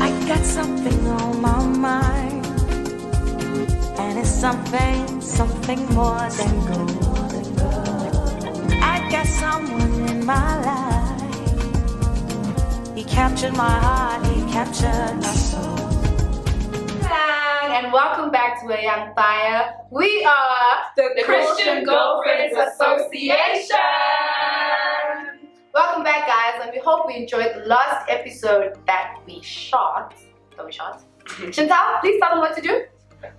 I got something on my mind, and it's something more than gold. I got someone in my life. He captured my heart, he captured my soul. And welcome back to A Young Fire. We are the Christian Girlfriends Association. Welcome back, guys, and we hope we enjoyed the last episode that we shot. Chantal, please tell them what to do.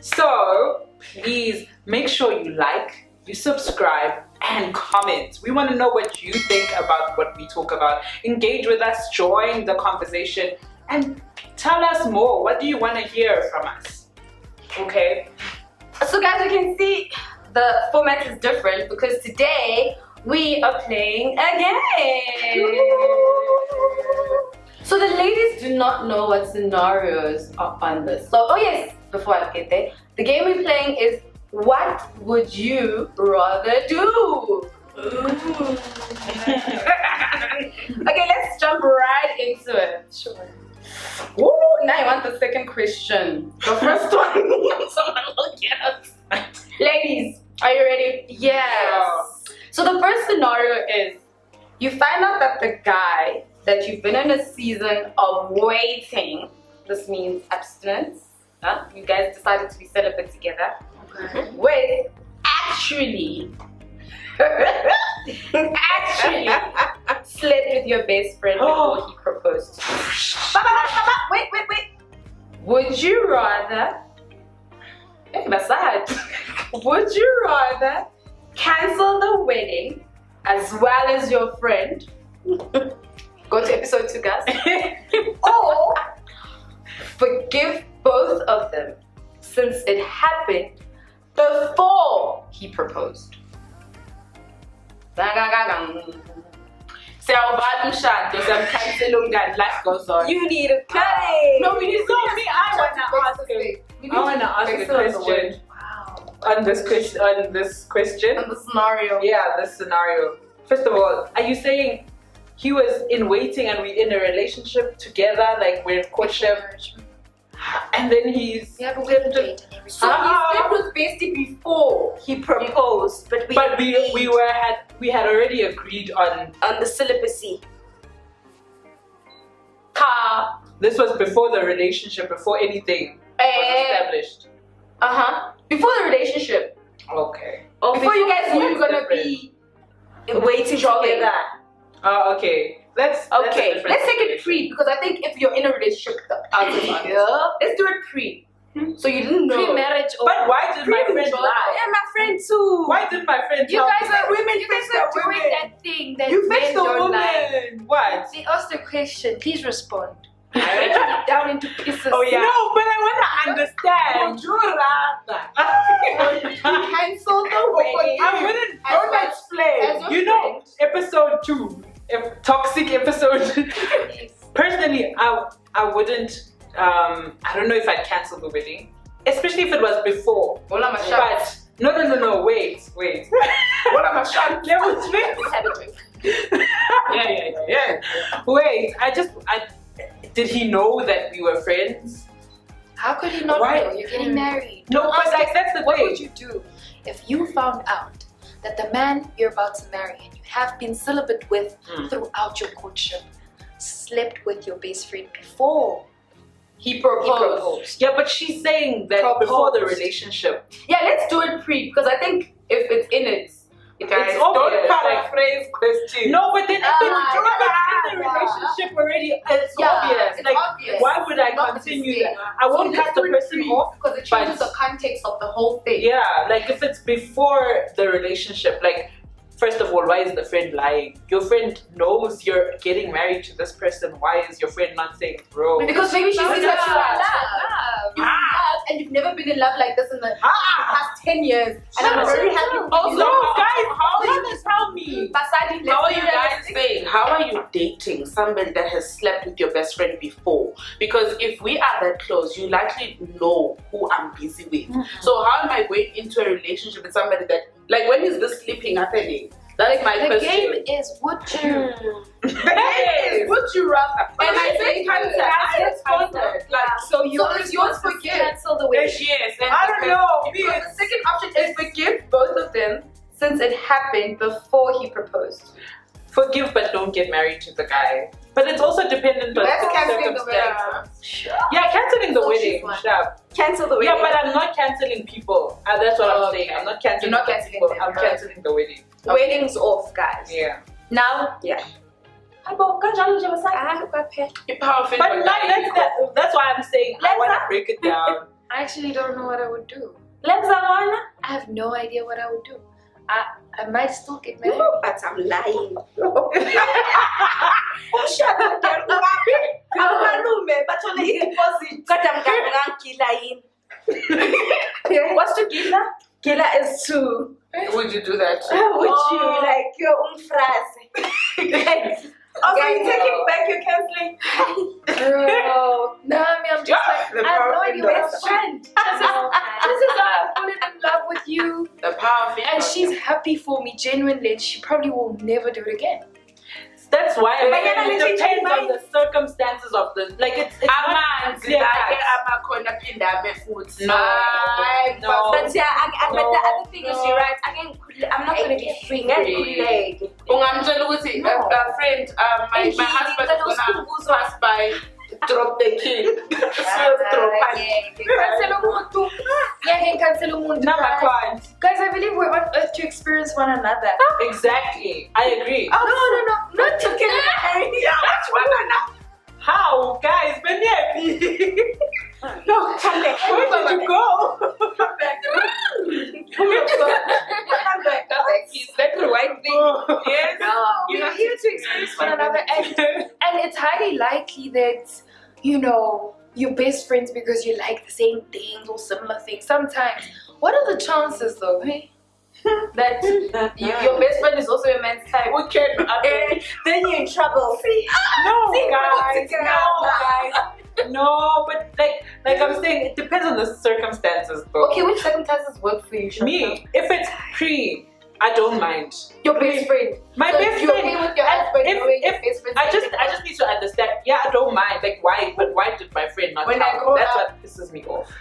So, please make sure you like, you subscribe, and comment. We want to know what you think about what we talk about. Engage with us, join the conversation, and tell us more. What do you want to hear from us? Okay? So, guys, you can see the format is different because today we are playing a game. So the ladies do not know what scenarios are on this. So, oh yes, before I get there, the game we're playing is what would you rather do? Okay, let's jump right into it. Sure. Ooh, now I want the second question. The first one, someone look at us. Ladies, are you ready? Yes. So the first scenario is you find out that the guy that you've been in a season of waiting, this means abstinence, you guys decided to be celibate together, with actually slept with your best friend before he proposed. Wait. Would you rather, would you rather cancel the wedding as well as your friend? Go to episode 2, guys. Or forgive both of them since it happened before he proposed. Life goes on. You need a cut it. No, we need to me. I want to ask a question. Wow. On this question. On the scenario. Yeah, this scenario. First of all, are you saying he was in waiting and we're in a relationship together, like we're in courtship, and then he's... Yeah, but we haven't dated and everything. So he slept with Bestie before he proposed, but we had already agreed on the celibacy. This was before the relationship, before anything was established. Before the relationship. Okay. Before you guys knew you were gonna be waiting together. Oh, okay. Let's take it pre, because I think if you're in a relationship, let's do it pre. So you didn't know. Pre-marriage or... But why did my friend lie? Yeah, my friend too. Why did my friend You tell guys me? are women. You guys are doing that thing that You men fixed the don't woman. like. What? They asked the question. Please respond. Breaking it down into pieces. Oh yeah. No, but I want to understand. Would you rather cancel the wedding? I wouldn't. Don't explain. You know, episode 2, toxic episode. Personally, I wouldn't. I don't know if I'd cancel the wedding, especially if it was before. But no. Wait. Let me Have a drink. Yeah. Wait, did he know that we were friends? How could he not know? You're getting married. No, but like that's the What thing. would you do if you found out that the man you're about to marry and you have been celibate with throughout your courtship slept with your best friend before he proposed? Yeah, but she's saying that before the relationship. Yeah, let's do it pre, because I think if it's in it, guys, it's obvious. don't paraphrase question. No, but then if it's in the relationship already, it's obvious. It's like, obvious. why would I continue that? I won't cut the person off because it changes the context of the whole thing. Yeah, like if it's before the relationship, like first of all, why is the friend lying? Your friend knows you're getting married to this person. Why is your friend not saying, bro? Because maybe she thinks that you are in love. You have, and you've never been in love like this in the past 10 years, and I'm very happy. Also, guys, how you you tell me? Basadi, How are you guys saying? How are you dating somebody that has slept with your best friend before? Because if we are that close, you likely know who I'm busy with. So how am I going into a relationship with somebody that, like, when is this sleeping happening? That's my The question. game is would you? Would you rather? And I say Cancer. I responded. Like, So yours it's yours was forgive. cancel the wedding. yes. I don't know. Because the second option is forgive both of them since it happened before he proposed. Forgive but don't get married to the guy. But it's also dependent on That's canceling the circumstances. Yeah, canceling the So wedding. she's one. Sure. Cancel the Yeah, but I'm not canceling people. That's what I'm saying. I'm not canceling You're not the canceling people. them, I'm right. canceling the wedding. Wedding's off, guys. Yeah. Now, The power of But that's why I'm saying I want to break it down. I actually don't know what I would do. let's I have no idea what I would do. I might still get married. But I'm lying. What's to Gila? Gila is to. Would you do that? Would you like your own phrase? Also, you taking back your canceling. Bro, no, I mean, I'm just like, I have no idea what I'm doing. This is why I fallen in love with you, The power of and she's happy for me genuinely, and she probably will never do it again. That's why But you're not it changing depends on minds. the circumstances of the it's not clear cut. No. But yeah, but the other thing is, you're right. I'm not going to be free. Ungamtshela ukuthi a friend, my husband is gonna pass by, drop the key. Number one. Guys, I believe we're on earth to experience one another. Exactly. I agree. No, not to get married. How, guys? But yeah. No, come back. Where did you go? Come back. He's like the white thing. Yes. We're here to experience one another, and it's highly likely that, you know, you're best friends because you like the same things or similar things. Sometimes, what are the chances though, hey? That your best friend is also a man's type. We can. Then you're in trouble. No, guys. together. No, guys. No, but like I'm saying, it depends on the circumstances, though. Okay, which circumstances work for you, Shanta? Me, if it's pre, I don't mind. Your best friend. My So best if you're friend. okay with your husband, if- knowing your if- best friend. I just need to understand. Yeah, I don't mind. Like, why? But why did my friend not When I tell grow me? That's up- what pisses me off.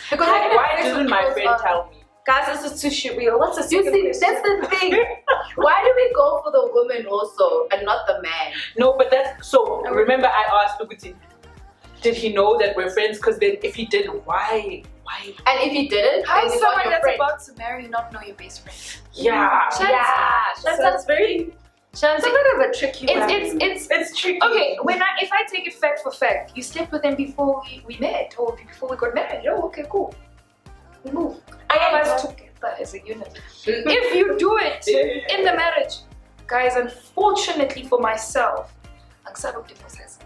because Like, why didn't my friend tell me? Guys, this is too surreal. What's the you see? That's the thing. Why do we go for the woman also and not the man? No, but that's so. Remember, I asked Lukuti, did he know that we're friends? Because then, if he did, why? And if you didn't, How then does it's not someone your that's friend. about to marry not know your best friend? Yeah. That sounds very. It's a bit of a tricky one. It's tricky. Okay, if I take it fact for fact, you slept with them before we met or before we got married. Oh, okay, cool. We move. I us together as a unit. If you do it in the marriage, guys, unfortunately for myself, I'm sad of divorces.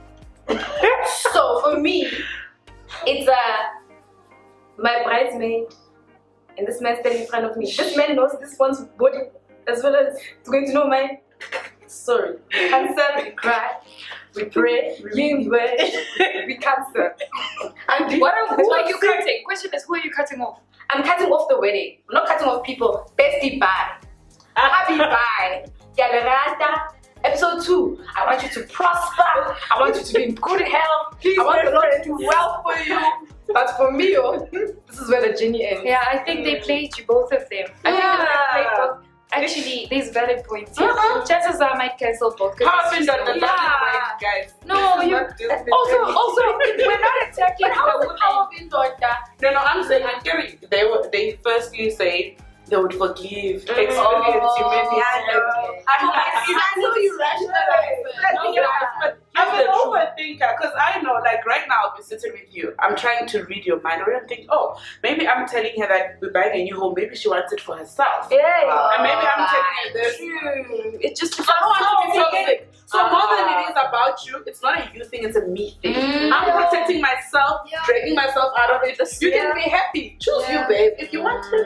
So for me, it's my bridesmaid and this man standing in front of me. This man knows this one's body as well as it's going to know mine. Sorry. Cancer, we cry, we pray, we wait, we cancel. And Who are you cutting? Question is, who are you cutting off? I'm cutting off the wedding. I'm not cutting off people. Bestie, bye. Happy, bye. Galerata. Episode 2. I want you to prosper. I want you to be in good health. I want the Lord to do well for you. But for me, this is where the journey ends. Yeah, I think they played you, both of them. I think they played both. Actually, there's valid points here. Chances are I might cancel both. How is that the Yeah. guys? No, you. Also, we're not attacking the women. No, I'm saying I carry. They firstly say they would forgive, experience humanity. I know you rationalize. I'm an overthinker because I know, like right now, I'll be sitting with you. I'm trying to read your mind, or I'm thinking, oh, maybe I'm telling her that we're buying a new home. Maybe she wants it for herself. Yeah. And maybe I'm telling her this. True. It just I don't want to be toxic. So more than it is about you, it's not a you thing, it's a me thing. I'm protecting myself, dragging myself out of it. You can be happy. Choose you, babe. If you want to.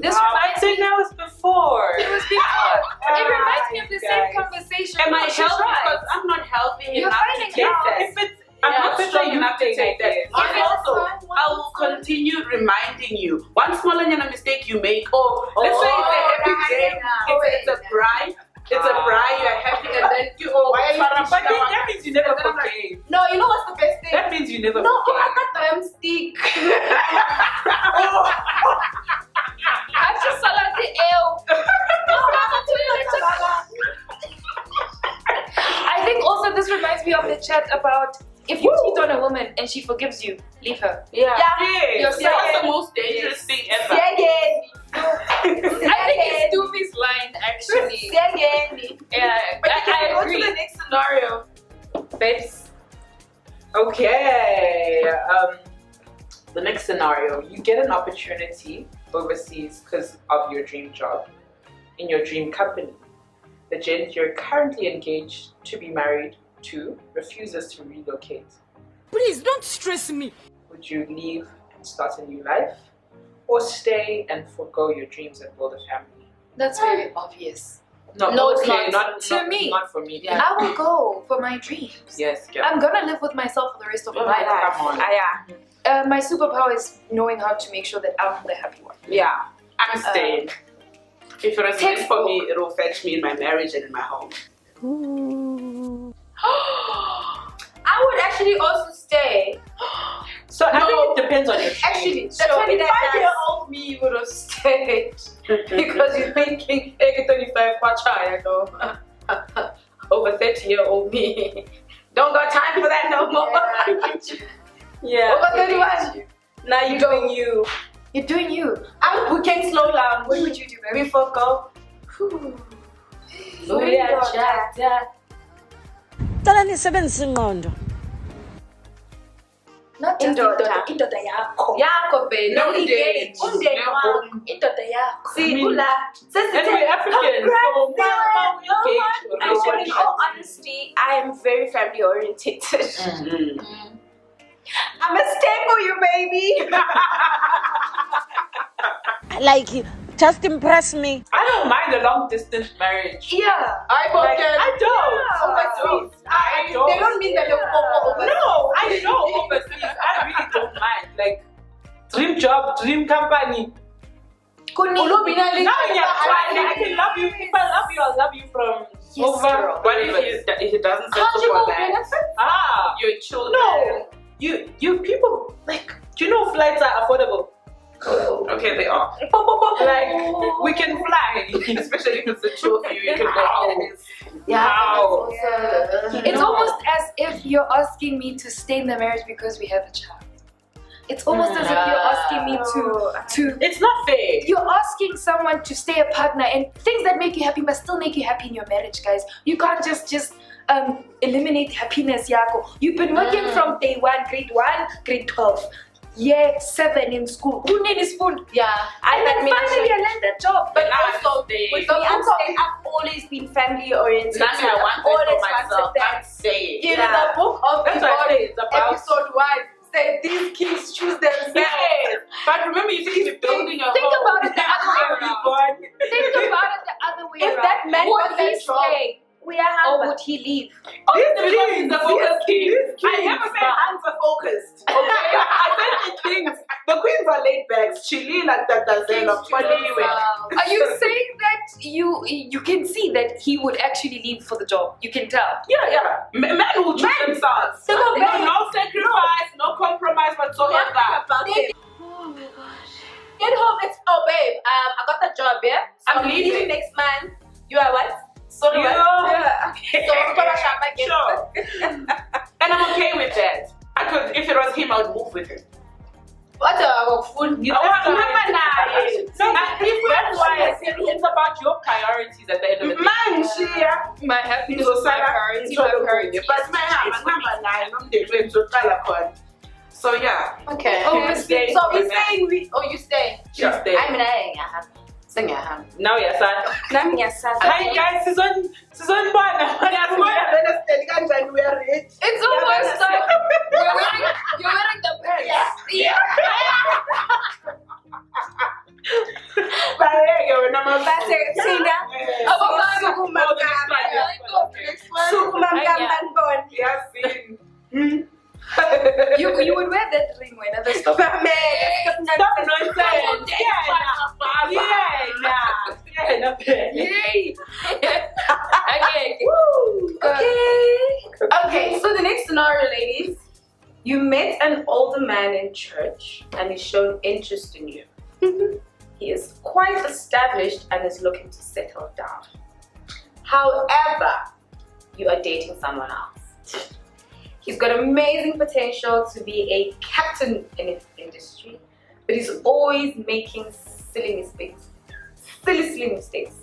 This reminds me. That was before. It was before. It reminds me of the same conversation. Am I She's healthy? right. Because I'm not healthy You're enough to finding take out. that. I'm not strong enough to take that. And also, I will continue reminding you. One small mistake you make, let's say it's a happy day, it's a bride. It's a bride, you're happy, and then you But then that means you never forgave. No, you know what's the best thing? That means you never No, forgave. I got the stick. I just saw that the L. I think also this reminds me of the chat about if you cheat on a woman and she forgives you, leave her. Yes, that's the most dangerous thing ever. I think it's Doofy's line actually. Yeah, I Go agree. to the next scenario. Babes. Okay. The next scenario, you get an opportunity overseas because of your dream job in your dream company. The gent you're currently engaged to be married to refuses to relocate. Please don't stress me. Would you leave and start a new life, or stay and forego your dreams and build a family? That's very obvious. No, it's not. Not To me. Not for me. I will go for my dreams. Yes, girl. I'm gonna live with myself for the rest of my life. Come on. My superpower is knowing how to make sure that I'm the happy one. Yeah, I'm staying. If it was meant for me, it will fetch me in my marriage and in my home. I would actually also stay. So I think it depends on your dream. Actually, the 25-year-old me would have stayed because you're thinking, hey, 25 kwacha, over 30-year-old me. Don't got time for that no more. Yeah. Over 31. Now you're doing you. You're doing you. We can slow down. What would you do, baby? We forgo. Tala nisebenzisa ingqondo. Not just Indoda. indoda yakho. Yakho babe. No Umndeni date. wakho. Indoda yakho. See, Ula. And we're African, so Actually, in all honesty, I am very family orientated. I'm a stay for you, baby. Like you, just impress me. I don't mind a long distance marriage. Yeah. I Like, I don't. Overseas. I don't. They don't mean that you're overseas. No, I know overseas. I really don't mind. Like, dream job, dream company. Now I can love you. If I love you, I'll love you from over. But if it doesn't settle for that, your children. No, you people, like, do you know flights are affordable? Okay, they are. Like, we can fly. Especially if it's the two of you, you can go. Wow. It's almost as if you're asking me to stay in the marriage because we have a child. It's almost as if you're asking me to. It's not fair. You're asking someone to stay a partner, and things that make you happy must still make you happy in your marriage, guys. You can't just eliminate happiness, Yako. You've been working from day 1, grade 1, grade 12. Year 7 in school. Who needs food? Yeah. And then finally I land that job. But also, With me, I've always been family oriented. That's what I want always for myself. I'm saying. in the book of That's what I say. It's about. episode 1, said these kids choose themselves. Yes. But remember, you think you're building a Think home. about it the other way around. Think about it the other way If around. that man would got he that job, stay We are or humble. would he leave? This is the focus king. I never said hands are focused. Okay, I said the kings. The queens are laid back, chilly like that dozen of 20 Are you saying that you can see that he would actually leave for the job? You can tell. Yeah. Men will choose themselves. No sacrifice, no compromise whatsoever. Get home, it's babe, I got the job, yeah? So I'm leaving next month. You are what? Sorry, what? Yeah. So I'm gonna shop again. Sure. And I'm okay with that. I could, if it was him, I would move with him. What a food? No, that's why I said it's about your priorities at the end of the day. My happiness is my priority. My priority. So yeah. Okay. Oh, we're staying. So we're saying you stay. Sure. I mean, Sengiyahamba. Now you're sad. Hi guys, season one. We are rich. It's almost like you're wearing the pants. Yeah. You would wear that ring whenever Stop nonsense. Yay. Okay, so the next scenario, ladies. You met an older man in church and he's shown interest in you. He is quite established and is looking to settle down. However, you are dating someone else. He's got amazing potential to be a captain in his industry, but he's always making silly mistakes. Silly mistakes.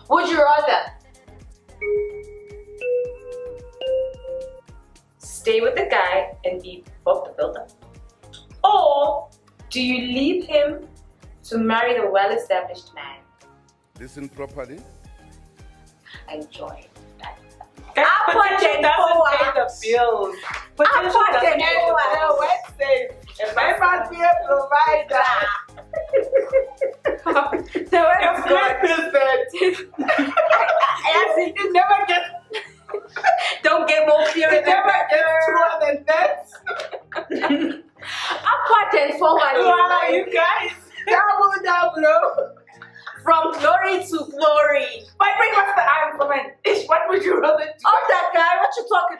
Would you rather stay with the guy and be Bob the Builder? Or do you leave him to marry the well-established man? Listen properly. Enjoy that. Potential doesn't pay the bills. Potential doesn't pay the bills. If I must be a provider. It's good. It never gets. Don't get more clear. It never gets truer than that. Wow, you guys. Double. From glory to glory. But bring us the argument. What would you rather do? Oh, that guy, what you talking?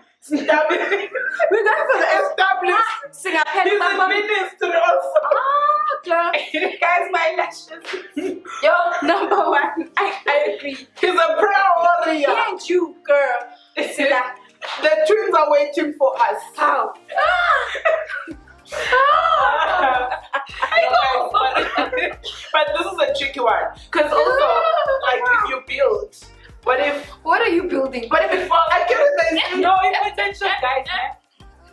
We're going for the established. Sing a pen He's a minister also. girl. Guys, my lashes. Yo, number one. I agree. He's a prayer warrior. He ain't you, girl. See that? The twins are waiting for us. How? But this is a tricky one. Because also, like, if you build, What are you building? what if it falls? I can't No, it's potential, guys.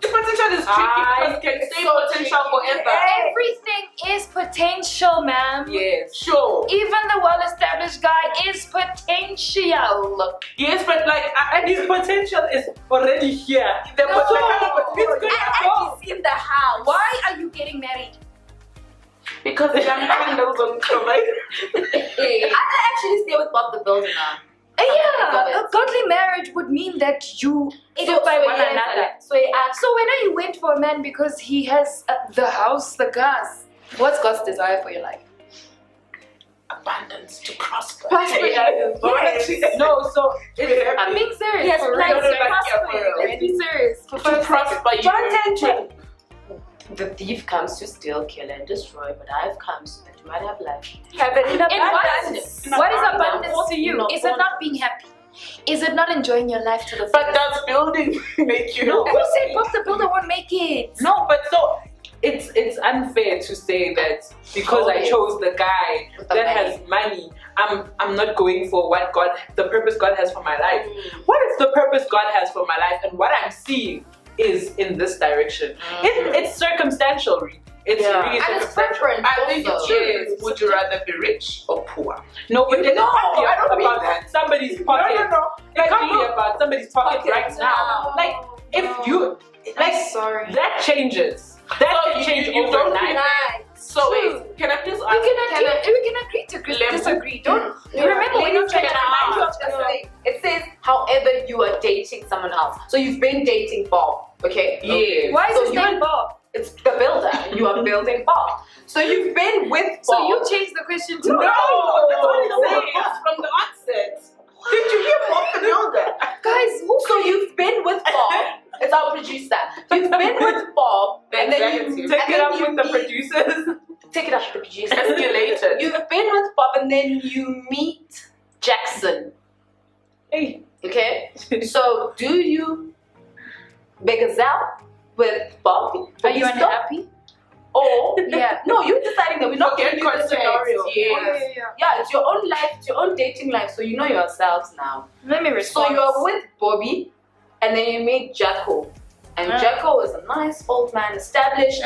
The potential is tricky because it can stay potential forever. Everything is potential, ma'am. Yes. Sure. Even the well-established guy is potential. Yes, but like, And his potential is already here. the No. potential It's gonna go. He's in the house. Why are you getting married? because the young man doesn't provide. I can actually stay with Bob the Builder now. Yeah, a godly marriage would mean that you edify one another. So he asked, So when you went for a man because he has the house, the cars, what's God's desire for your life? Abundance to prosper. No, so it's, I'm being serious. Yes, for plans real. to prosper. Let's be serious. To prosper you. John 10:10. The thief comes to steal, kill, and destroy, but I've come so that you might have life. Heaven in And abundance. what is abundance to you? Is it not being happy? Is it not enjoying your life to the fullest? But does building make you? No. Who said Bob the Builder won't make it? no, but so it's unfair to say that because I chose the guy that has money, I'm not going for what the purpose God has for my life. What is the purpose God has for my life, and what I'm seeing is in this direction. It's circumstantial, really. It's really And it's circumstantial. preference. I think it's also. true. Would you rather be rich or poor? No, but then No, it's I don't mean about that. somebody's pocket. No. It can't be about somebody's pocket right now. Like if you like sorry. that changes. That So can change you don't overnight. So wait, can I please ask? We can agree to disagree. Don't remember when you Can tried I remind you of to the thing? It says, however, you are dating someone else. So you've been dating Bob, okay? Yes. Why is So his you name Bob? It's the builder. You are building Bob. So you've been with Bob. So you changed the question to No, that's what it No. says from the onset. Did you hear Bob the Builder? guys. So you've been with Bob. It's our producer. You've been with Bob, and then you Take and it then up you with the meet- producers. Take it up with the producer. Escalated. You've been with Bob, and then you meet Jackson. Hey. Okay. So do you begazelle with Bob? Are you Still? unhappy? Or Yeah. no, you're deciding that we're not Forget giving you the context, scenario. yes. Yeah, it's your own life, it's your own dating life, so you know yourselves now. Let me So respond. you are with Bobby, and then you meet Jacko. And Jacko is a nice old man, established.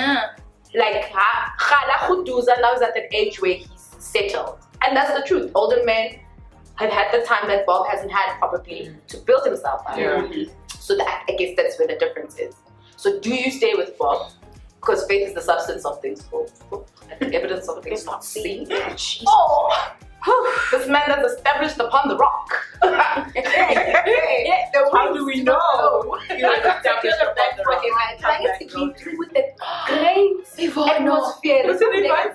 Like, now he's at an age where he's settled. And that's the truth. Older men have had the time that Bob hasn't had probably to build himself up. So that, I guess that's where the difference is. So do you stay with Bob? Because faith is the substance of things hoped for, and the evidence of things not seen. Oh! This man that's established upon the rock. How do we know? You have to tell the back for him. I get to be through with the great atmosphere. Do they hear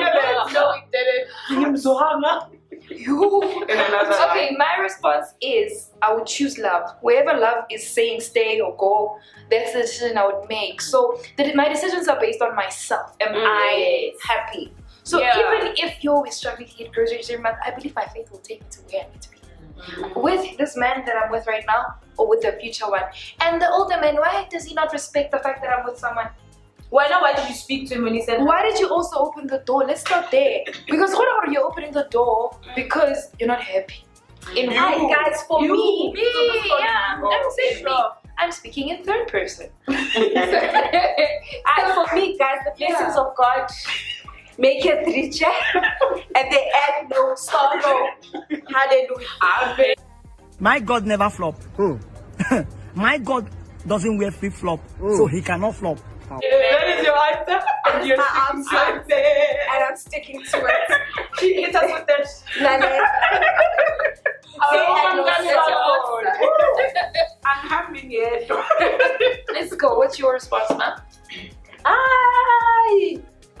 that? No, we didn't. Okay, my response is I would choose love. Wherever love is saying stay or go, that's the decision I would make. So my decisions are based on myself. Am I happy? So even if you're always struggling to get groceries every month, I believe my faith will take me to where I need to be. With this man that I'm with right now, or with the future one. And the older man, why does he not respect the fact that I'm with someone? Why did you speak to him when he said? Why did you also open the door? Let's start there. Because you're opening the door because you're not happy. In guys, for me, I'm speaking in third person. for me, guys, the blessings of God make it richer and they add no sorrow. Hallelujah. My God never flop. My God doesn't wear flip-flop, so he cannot flop. That is your answer, and you're sticking to it. And I'm sticking to it. She hit us with that. I'm having it. Let's go. What's your response, ma'am?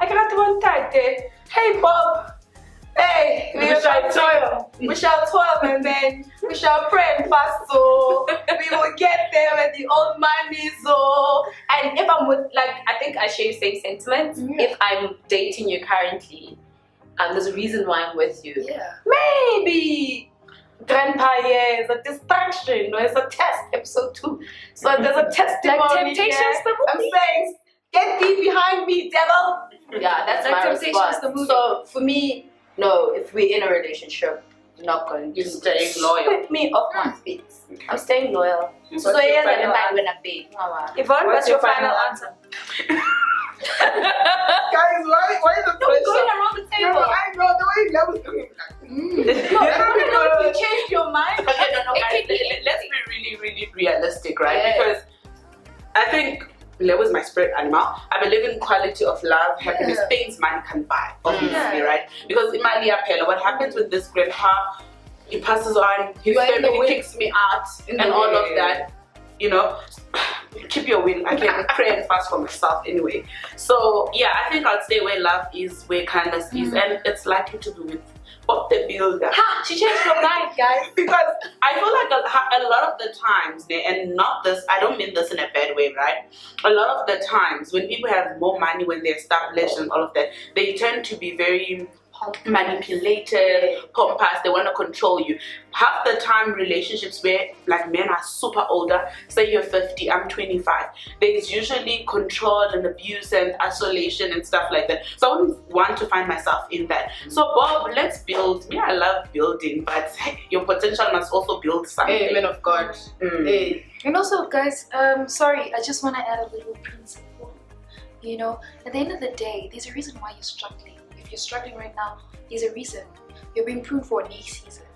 I got one tight there. Hey Bob. Hey, we shall toil. We shall toil, and then we shall pray and fast. So we will get there with the old money. So, and if I'm with, I think I share the same sentiment. If I'm dating you currently, there's a reason why I'm with you. Yeah. Maybe grandpa is a distraction, or it's a test. Episode 2. So there's a testimony. Like Temptations, the movie. I'm saying, get thee behind me, devil. Yeah, that's Like my Temptations, response. the movie. So for me, no, if we're in a relationship, you're not going to staying loyal. Whip me off my feet. I'm staying loyal. So What's your yeah, final I'm gonna be. Yvonne, what's your final answer? Guys, why is the Don't go around the table. No, I know the way that was looking No, you changed your mind. Okay, no, guys, let's be really, really realistic, right? Yeah. Because I think love is my spirit animal. I believe in quality of love, happiness, things money can buy, obviously, right? Because in my Pella, what happens with this grandpa, he passes on, his family kicks me out, and all of that, you know. Keep your will. I can pray and fast for myself anyway. So yeah, I think I'll stay where love is, where kindness is, and it's likely to be with Bob the Builder. Ha! She changed her mind, guys. Because I feel like a lot of the times, and not this, I don't mean this in a bad way, right? A lot of the times when people have more money, when they're established and all of that, they tend to be very manipulated, pompous, they want to control you. Half the time relationships where men are super older, say you're 50, I'm 25, there's usually control and abuse and isolation and stuff like that. So I wouldn't want to find myself in that. So Bob, let's build. Yeah, I love building, but your potential must also build something. Amen of God. Hey. And also, guys, sorry, I just want to add a little principle. You know, at the end of the day, there's a reason why you're struggling. If you're struggling right now, there's a reason. You're being pruned for a next season.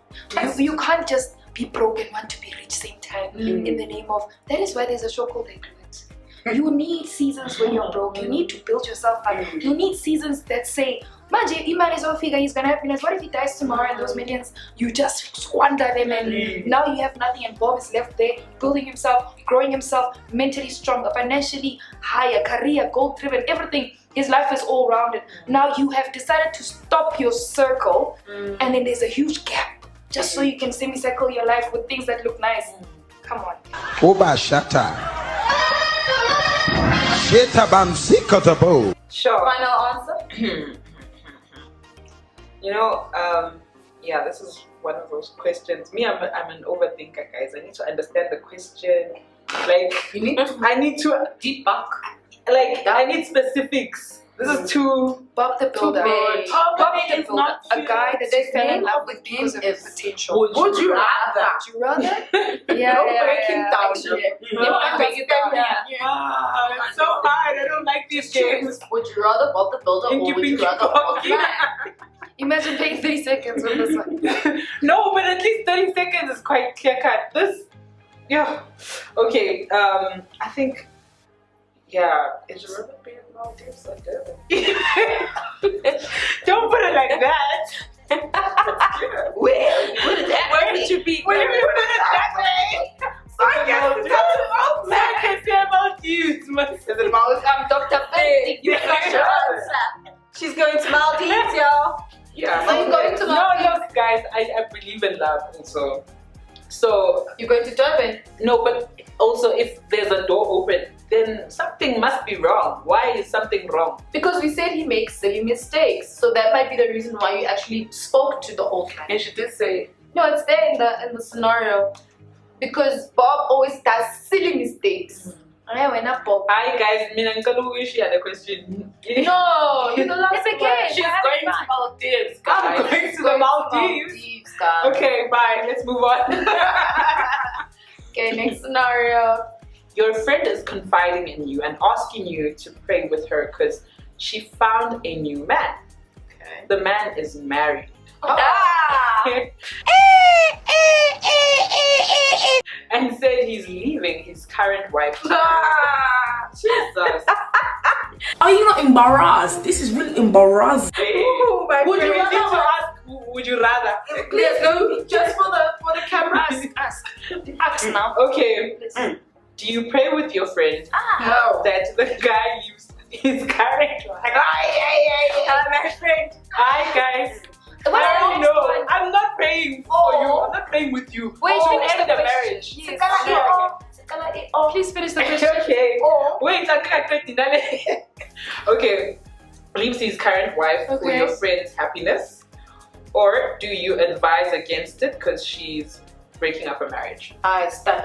You can't just be broke and want to be rich same time in the name of. That is why there's a show called Increment. You need seasons when you're broke. You need to build yourself up. You need seasons that say, Manje, Iman is all figure, he's gonna happiness. What if he dies tomorrow and those millions, you just squander them and now you have nothing and Bob is left there building himself, growing himself, mentally stronger, financially higher, career, goal driven, everything. His life is all rounded. Now you have decided to stop your circle and then there's a huge gap just so you can semicircle your life with things that look nice. Come on. Oba Shata. Sheta Bam Sikotabo. Sure. Final answer? You know, yeah, this is one of those questions. Me, I'm an overthinker, guys. I need to understand the question. Like, I need to Deep back. I need specifics. This is too. Bob the Builder. big. Bob the Is Builder. not A guy that they fell in name love of with the because of game his is potential. Would you rather? Would you rather? Yeah. Don't break him down. Actually, You no, don't I break it down. understand. Ah, it's so hard. I don't like these games. Would you rather Bob the Builder or would you Inky rather Bob Pinky. Imagine paying 30 seconds on this one. No, but at least 30 seconds is quite clear cut. This, yeah. Okay, I think, yeah. Would you rather be in Maldives or Durban? Don't put it like that. Where would you be? Where did you put it that way? So I guess it's I can say about you. Is it Maldives? I'm Dr. Benedict. You got your answer. She's going to Maldives, y'all. Yeah. Are you going to No, Maldives? look, guys, I believe in love also. So, You're going to Durban? no, but also if there's a door open, then something must be wrong. Why is something wrong? Because we said he makes silly mistakes, so that might be the reason why you actually spoke to the old man. And she did say, No, it's there in the scenario. Because Bob always does silly mistakes. I went up, Bob. Hi guys, Mina wish you had a question. No, you know last It's okay. she's going to Maldives, I'm guys. going to the Maldives. Guys. Okay, bye. Let's move on. Okay, next scenario. Your friend is confiding in you and asking you to pray with her because she found a new man. Okay. The man is married. And said he's leaving his current wife. Jesus. Are you not embarrassed? This is really embarrassing. Would you rather ask? Would you rather? Please, no, just for the camera. Ask now. Okay. Do you pray with your friend No. that the guy leaves his current wife? My friend. Hi guys. What's I the don't next know. one? I'm not praying for you. I'm not praying with you. Wait, To finish end the the question. marriage. Yes. Yeah, Please finish the okay. question. Okay. Oh. Wait, okay. Leaves his current wife for Okay. your friend's happiness, or do you advise against it because she's breaking up a marriage? I stand.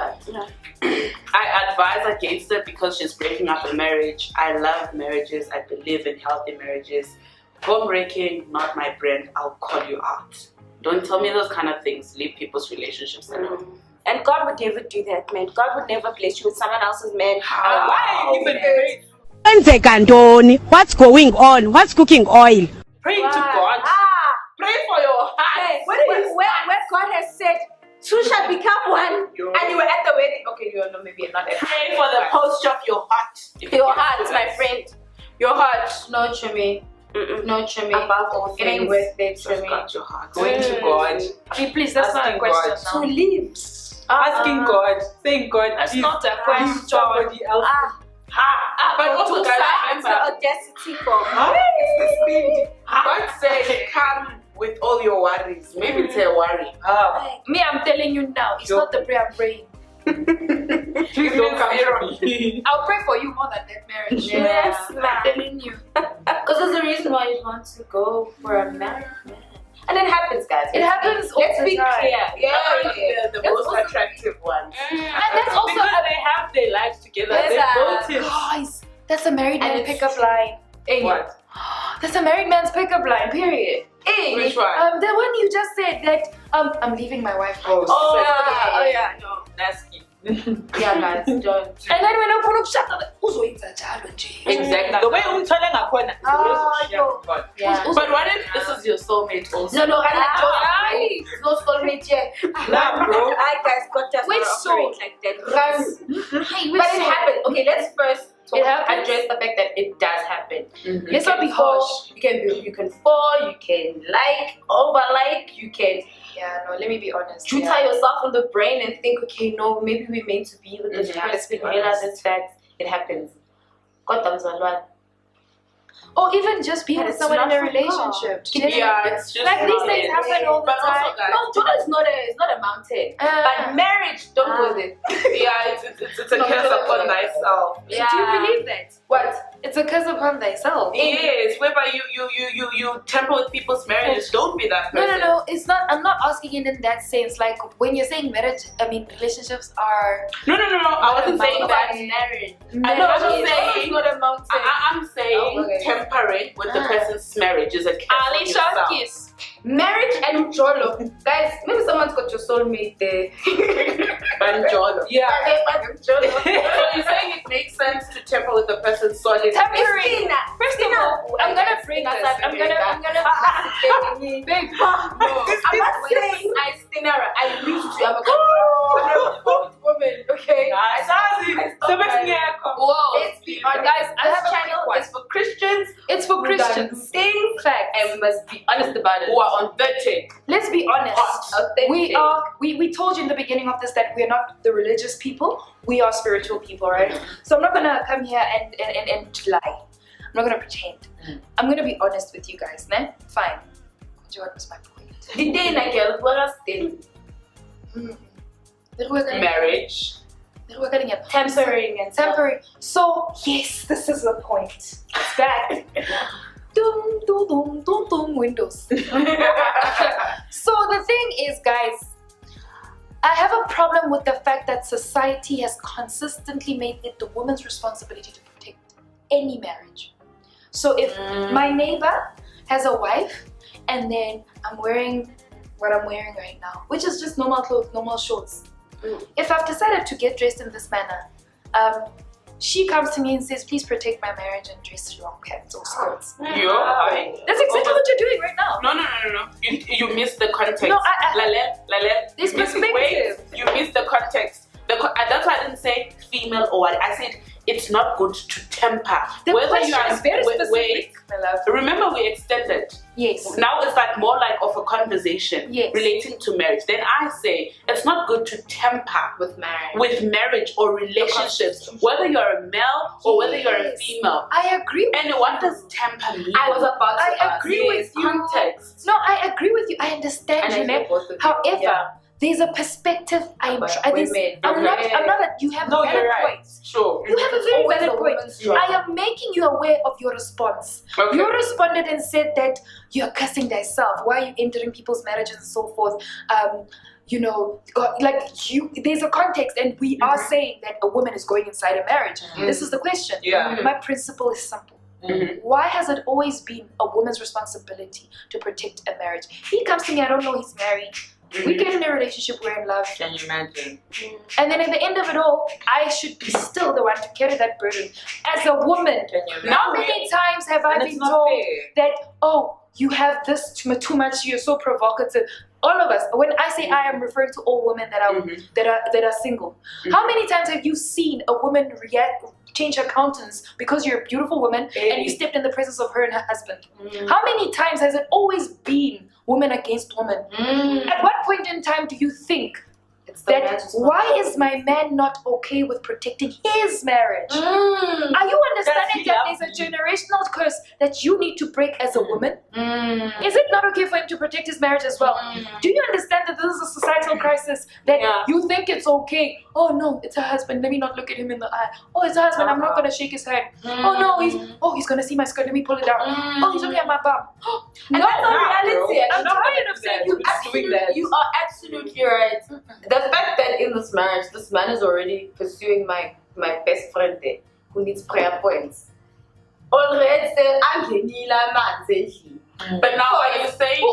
I advise against it because she's breaking up a marriage. I love marriages. I believe in healthy marriages. Home breaking, not my brand. I'll call you out. Don't tell me those kind of things. Leave people's relationships alone. And God would never do that, man. God would never bless you with someone else's man. Why are you even praying? What's going on? What's cooking oil? Praying to God. Pray for your Hey, heart. where God has said, two shall become one. And you were at the wedding. Okay, you know, maybe you're not at Pray for the posture of your heart. Your heart, my friend. your heart. No, Chimmy. No, Chimmy. Above all It ain't things. worth it, Just Chimmy. got your heart. Going to God. Please, that's not a Asking question God. now. live. Asking God. Saying God. That's please not a leave question. somebody else. But also, guys, It's the remember, audacity for it's the speed. God said, come with all your worries. Maybe it's a worry. Me, I'm telling you now, it's Yo. not the prayer I'm praying. Please don't come to me. I'll pray for you more than that marriage. Yes, I'm telling you. Because there's a reason why you want to go for a married man. And it happens, guys. It happens all Let's the be time. clear. Yeah. The That's most also- attractive one. And that's also Because they have their lives together. Yes, They built it. guys, that's a married And man it's pickup line. Hey, What? That's a married man's pickup line, period. Hey, Which one? The one you just said that I'm leaving my wife. Oh, yeah, no. nasty. yeah, guys, don't. And then when I put up shut up, uzoyenza njalo nje. Exactly. The way umthwale ngakhona. yo. Yeah. But what if this is your soulmate also? No, Aye. no soulmate yet. Nah, bro. I guys got us Which not soul? operate like that. Hey, But it happens. Okay, let's first It happens. address the fact that it does happen. Let's not be harsh. You can fall, you can over-like, you can Yeah, no, let me be honest. you tie yourself on the brain and think, okay, no, maybe we're meant to be with this Mhm. Let's person. be Realize honest. it's fact. It happens. Kodwa mzalwane. Or even just being But with it's someone in not a for relationship. Do you know what I Yeah, mean? it's just Like these not things it. happen all the But also, time. guys, No, Jonah is not a mountain. But marriage, don't go there. yeah, it's a curse upon thyself. Do you believe that? What? It's a curse upon thyself. Yes, whereby you tamper with people's marriages. Don't be that person. No. It's not. I'm not asking it in that sense. Like when you're saying marriage, I mean relationships are. No. I wasn't saying that. marriage. I know. I'm It's saying. not a mountain. I'm saying Oh, okay. tampering tampering with the person's marriage is a curse on Ali yourself. Shakis. Marriage and Jolo. Guys, maybe someone's got your soulmate there. Banjolo. Yeah. So you're saying it makes sense to tamper with the person's soul? Tampering. First of all, I'm gonna bring this up. I'm gonna. Babe, no. I'm not saying I stinner. I used to. I'm a woman, okay? Whoa. Let's be honest. Guys, I have this a channel quick one. is for Christians. It's for who done Christians. things, Facts. and we must be honest about it. Who are on the take. Let's be honest. Authentic. We told you in the beginning of this that we're not the religious people. We are spiritual people, right? So I'm not gonna come here and lie. I'm not gonna pretend. I'm gonna be honest with you guys, man. Fine. What was my point? The day na girl, what else then? Marriage. Tampering and Tampering. So yes, this is the point. It's back. Dum dum dum dum dum Windows. So the thing is, guys, I have a problem with the fact that society has consistently made it the woman's responsibility to protect any marriage. So if my neighbor has a wife and then I'm wearing what I'm wearing right now, which is just normal clothes, normal shorts. If I've decided to get dressed in this manner, she comes to me and says, please protect my marriage and dress long pants or skirts. You're fine. That's exactly what you're doing right now. No. You missed the context. No, Lalel. This You missed- perspective. wait, you missed the context. That's why I didn't say female or what. I said it's not good to temper. The Whether question you are is very wait, specific, my love. remember we extended. Yes. Now it's like more like of a conversation Yes. relating to marriage. Then I say it's not good to temper with marriage or relationships, whether you're a male or whether you're a female. I agree. And what does temper mean? I was about to I ask. agree with you. Context. No, I agree with you. I understand, And I Jeanette. hear both of you. However, Yeah. there's a perspective I'm But not that you have No, a valid you're right. point. Sure. You have a very always valid the point. woman's job. I am making you aware of your response. Okay. You responded and said that you're cursing thyself. Why are you entering people's marriages and so forth? There's a context, and we are saying that a woman is going inside a marriage. This is the question. Yeah. My principle is simple. Why has it always been a woman's responsibility to protect a marriage? He comes to me, I don't know he's married. We get in a relationship, we're in love. Can you imagine? And then at the end of it all, I should be still the one to carry that burden as a woman. How many times have I been told that, oh, you have this too much, you're so provocative? All of us. When I say I am referring to all women that are single. How many times have you seen a woman change her countenance because you're a beautiful woman and you stepped in the presence of her and her husband? How many times has it always been woman against woman? At what point in time do you think that why is my man not okay with protecting his marriage? Are you understanding that there's a generational curse that you need to break as a woman? Is it not okay for him to protect his marriage as well? Do you understand that this is a societal crisis that you think it's okay? Oh no, it's her husband, let me not look at him in the eye. Oh, it's her husband, I'm not gonna shake his hand. Oh no, he's gonna see my skirt, let me pull it down. Oh, he's looking at my bum. And that's a reality. I'm tired of saying You are absolutely right. The fact that in this marriage, this man is already pursuing my best friend there, who needs prayer points. Already said, I'm But now are you saying?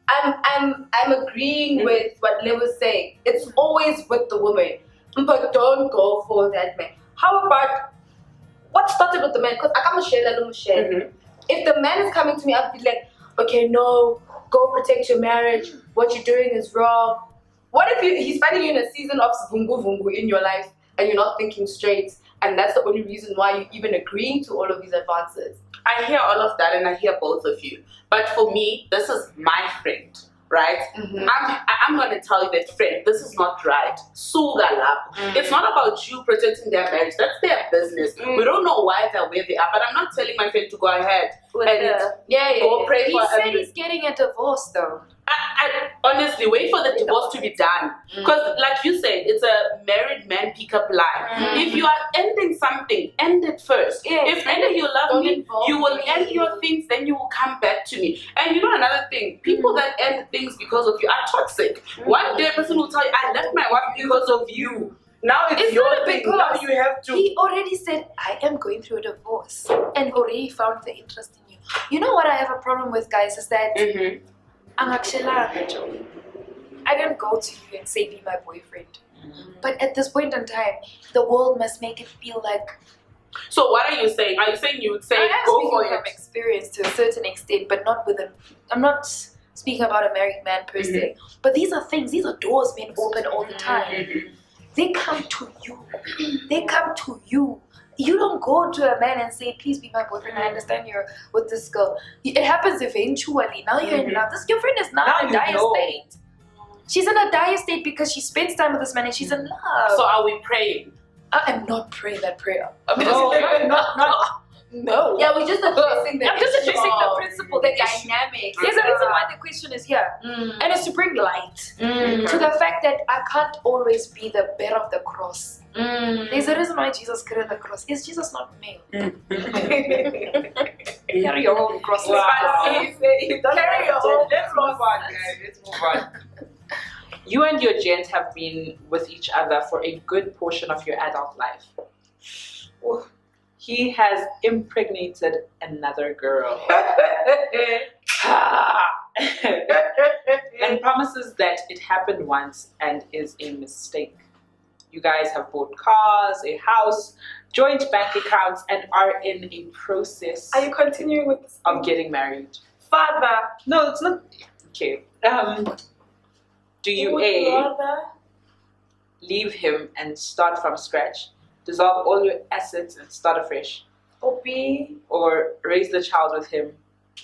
I'm saying, I'm agreeing with what Lev was saying. It's always with the woman, but don't go for that man. How about what started with the man? Because I can't If the man is coming to me, I'd be like, okay, no, go protect your marriage. What you're doing is wrong. What if he's finding you in a season of vungu vungu in your life and you're not thinking straight, and that's the only reason why you're even agreeing to all of these advances? I hear all of that and I hear both of you. But for me, this is my friend, right? I'm going to tell you that, friend, this is not right. It's not about you protecting their marriage. That's their business. We don't know why they're where they are. But I'm not telling my friend to go ahead and go pray for He said he's getting a divorce though. I honestly wait for the divorce to be done, because like you said, it's a married man pickup line. If you are ending something, end it first. If either you love me, you will end your things, then you will come back to me. And you know another thing, people that end things because of you are toxic. One day a person will tell you, I left my wife because of you. Now it's your not thing. because Now you have to. he already said, I am going through a divorce and already found the interest in you. You know what I have a problem with, guys, is that I didn't go to you and say be my boyfriend. But at this point in time, the world must make it feel like. So what are you saying? Are you saying you would say I am go speaking for from it? experience to a certain extent, but not with I'm not speaking about a married man per se. But these are doors being open all the time. They come to you. They come to you. You don't go to a man and say, please be my boyfriend. I understand you're with this girl. It happens eventually. Now you're in love. Your friend is now in a dire state. She's in a dire state because she spends time with this man and she's in love. So are we praying? I am not praying that prayer. I mean, No. Yeah, we're just addressing I'm just addressing the principle, the dynamics. There's a reason why the question is here. And it's to bring light to the fact that I can't always be the bearer of the cross. There's a reason why Jesus carried the cross. Is Jesus not male? Carry your own cross. Wow. Carry your own Let's move on, guys. Let's move on. You and your gent have been with each other for a good portion of your adult life. He has impregnated another girl. And promises that it happened once and is a mistake. You guys have bought cars, a house, joint bank accounts, and are in a process Are you continuing with this? of getting married. Father? No, it's not. Okay. Do you leave him and start from scratch, dissolve all your assets and start afresh, or raise the child with him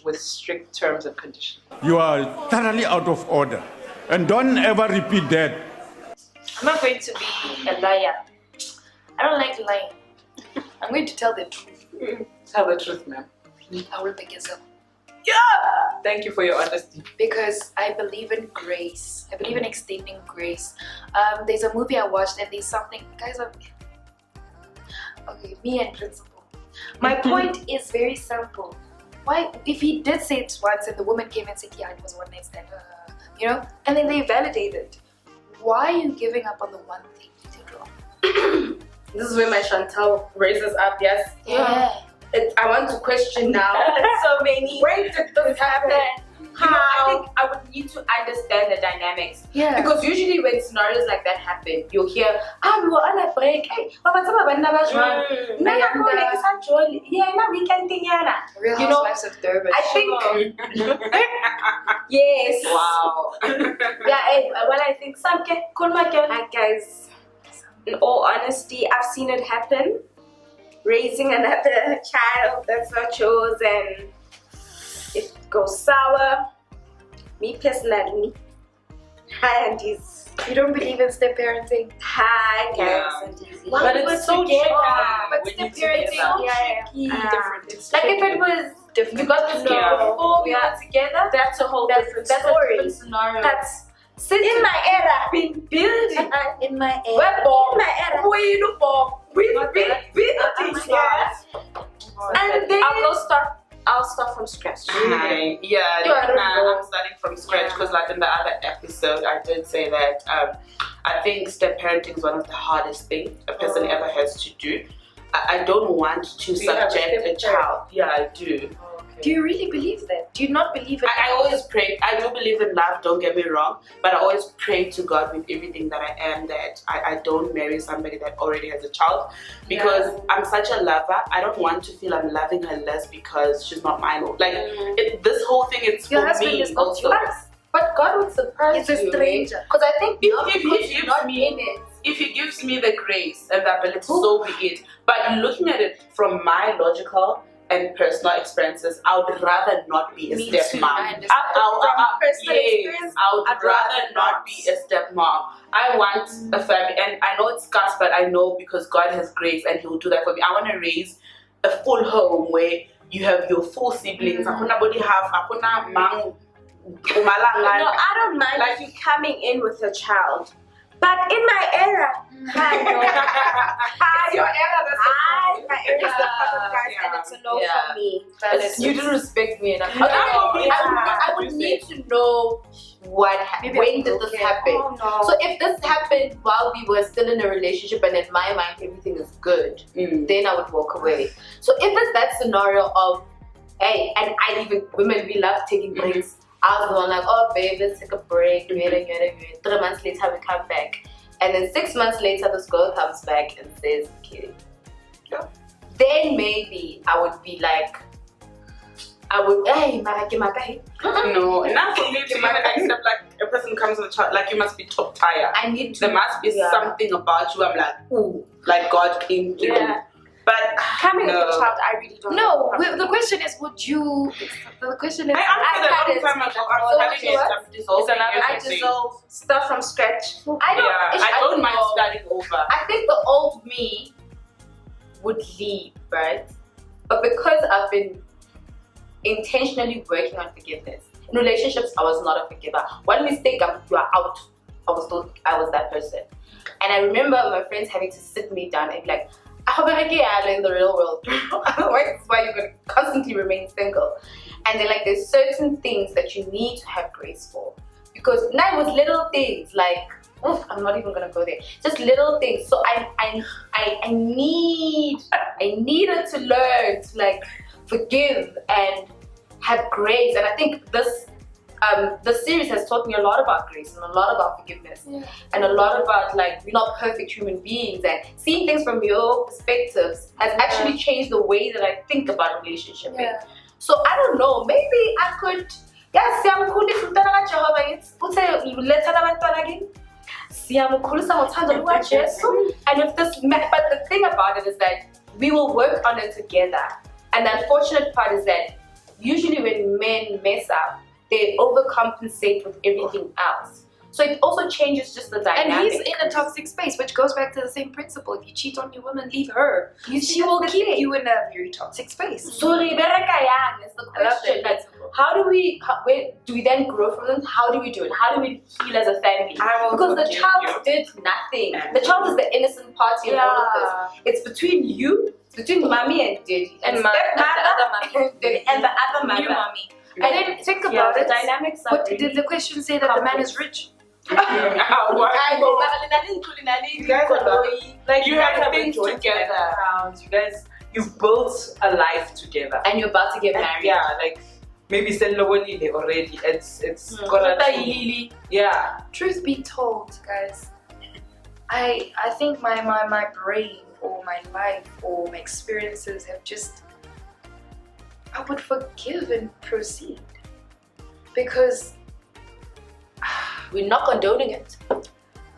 with strict terms and conditions? You are thoroughly out of order. And don't ever repeat that. I'm not going to be a liar. I don't like lying. I'm going to tell the truth. Tell the truth, ma'am. I will pick yourself. Thank you for your honesty. Because I believe in grace. I believe in extending grace. There's a movie I watched and there's something, guys, okay, me and principle. My point is very simple. Why, if he did say it once and the woman came and said, yeah, it was one night stand, and then they validated, why are you giving up on the one thing you did wrong? This is where my Chantal raises up, yes? Yeah. I want to question now. So many. When did this happen? You know, I think I would need to understand the dynamics. Yeah. Because usually when scenarios like that happen, you'll hear, we were on a break. Hey, Papa, some of them never joined. Yeah, now we can think, Real you know, Housewives of Durban. I think, Yes. Wow. I think some Hi guys. In all honesty, I've seen it happen. Raising another child that's not yours and it goes sour. Me personally, hi aunties. You don't believe in step parenting? Hi guys, aunties. But it's so tricky. But when step you're parenting, together. different. It's Like if it was different. you got to know before we were together, that's a whole different that's story. a different scenario. That's in my era, been building. in my age. We're born. in my era. We look for. We And then I'll start from scratch. I'm starting from scratch because like in the other episode I did say that I think step parenting is one of the hardest things a person ever has to do. I don't want to subject a child. Yeah, I do. Do you really believe that? Do you not believe it? I always pray. I do believe in love, don't get me wrong, but I always pray to God with everything that I am that I don't marry somebody that already has a child because I'm such a lover. I don't want to feel I'm loving her less because she's not mine. Like this whole thing, it's Your for husband me is not also. yours. But God would surprise It's you. a stranger. Because I think if he gives me the grace and the ability, so be it. But looking at it from my logical and personal experiences, I would rather not be a stepmom. I would rather not be a stepmom. I want a family, and I know it's scarce, but I know because God has grace and He will do that for me. I want to raise a full home where you have your full siblings. No, I don't mind like you coming in with a child. But in my era, your era, my era is the perfect guys, and it's a no for me. You didn't respect me enough. I would need to know when did this happen? Oh, no. So if this happened while we were still in a relationship and in my mind everything is good, then I would walk away. So if it's that scenario of, hey, and women, we love taking breaks. I was the one like, oh babe, let's take a break. 3 months later we come back. And then 6 months later this girl comes back and says, okay. Then maybe I would be like, hey, no, not for me to even accept like a person comes with a child, like you must be top tier. There must be something about you. I'm like, ooh, like God came to you. But coming with a child, I really don't know. No, the question is, would you? The question is, I dissolve stuff from scratch. I don't mind starting over. I think the old me would leave, right? But because I've been intentionally working on forgiveness. In relationships, I was not a forgiver. One mistake, you are out. I was that person. And I remember my friends having to sit me down and be like, in the real world. Otherwise, that's why you're going to constantly remain single. And they're like, there's certain things that you need to have grace for. Because now it was little things like, I'm not even gonna go there. Just little things. So I needed to learn to like forgive and have grace. And I think this series has taught me a lot about grace and a lot about forgiveness and a lot about like we're not perfect human beings, and seeing things from your perspectives has actually changed the way that I think about relationship. So I don't know, maybe I could and if this, but the thing about it is that we will work on it together. And the unfortunate part is that usually when men mess up, they overcompensate with everything else. So it also changes just the dynamic. And he's in a toxic space, which goes back to the same principle. If you cheat on your woman, leave her. She will keep you in a very toxic space. So is the question. Like, where do we then grow from this? How do we do it? How do we heal as a family? Because the child did nothing. The child is the innocent party in all of this. It's between you, between mommy and daddy, and the other mommy, and the other mother. New mommy. And then think about it. The dynamics. What did the question say that the man is rich? You guys like you have things together. You guys, you've built a life together, and you're about to get married. Yeah, like maybe already. It's Truth be told, guys, I think my brain or my life or my experiences have just, I would forgive and proceed, because we're not condoning it.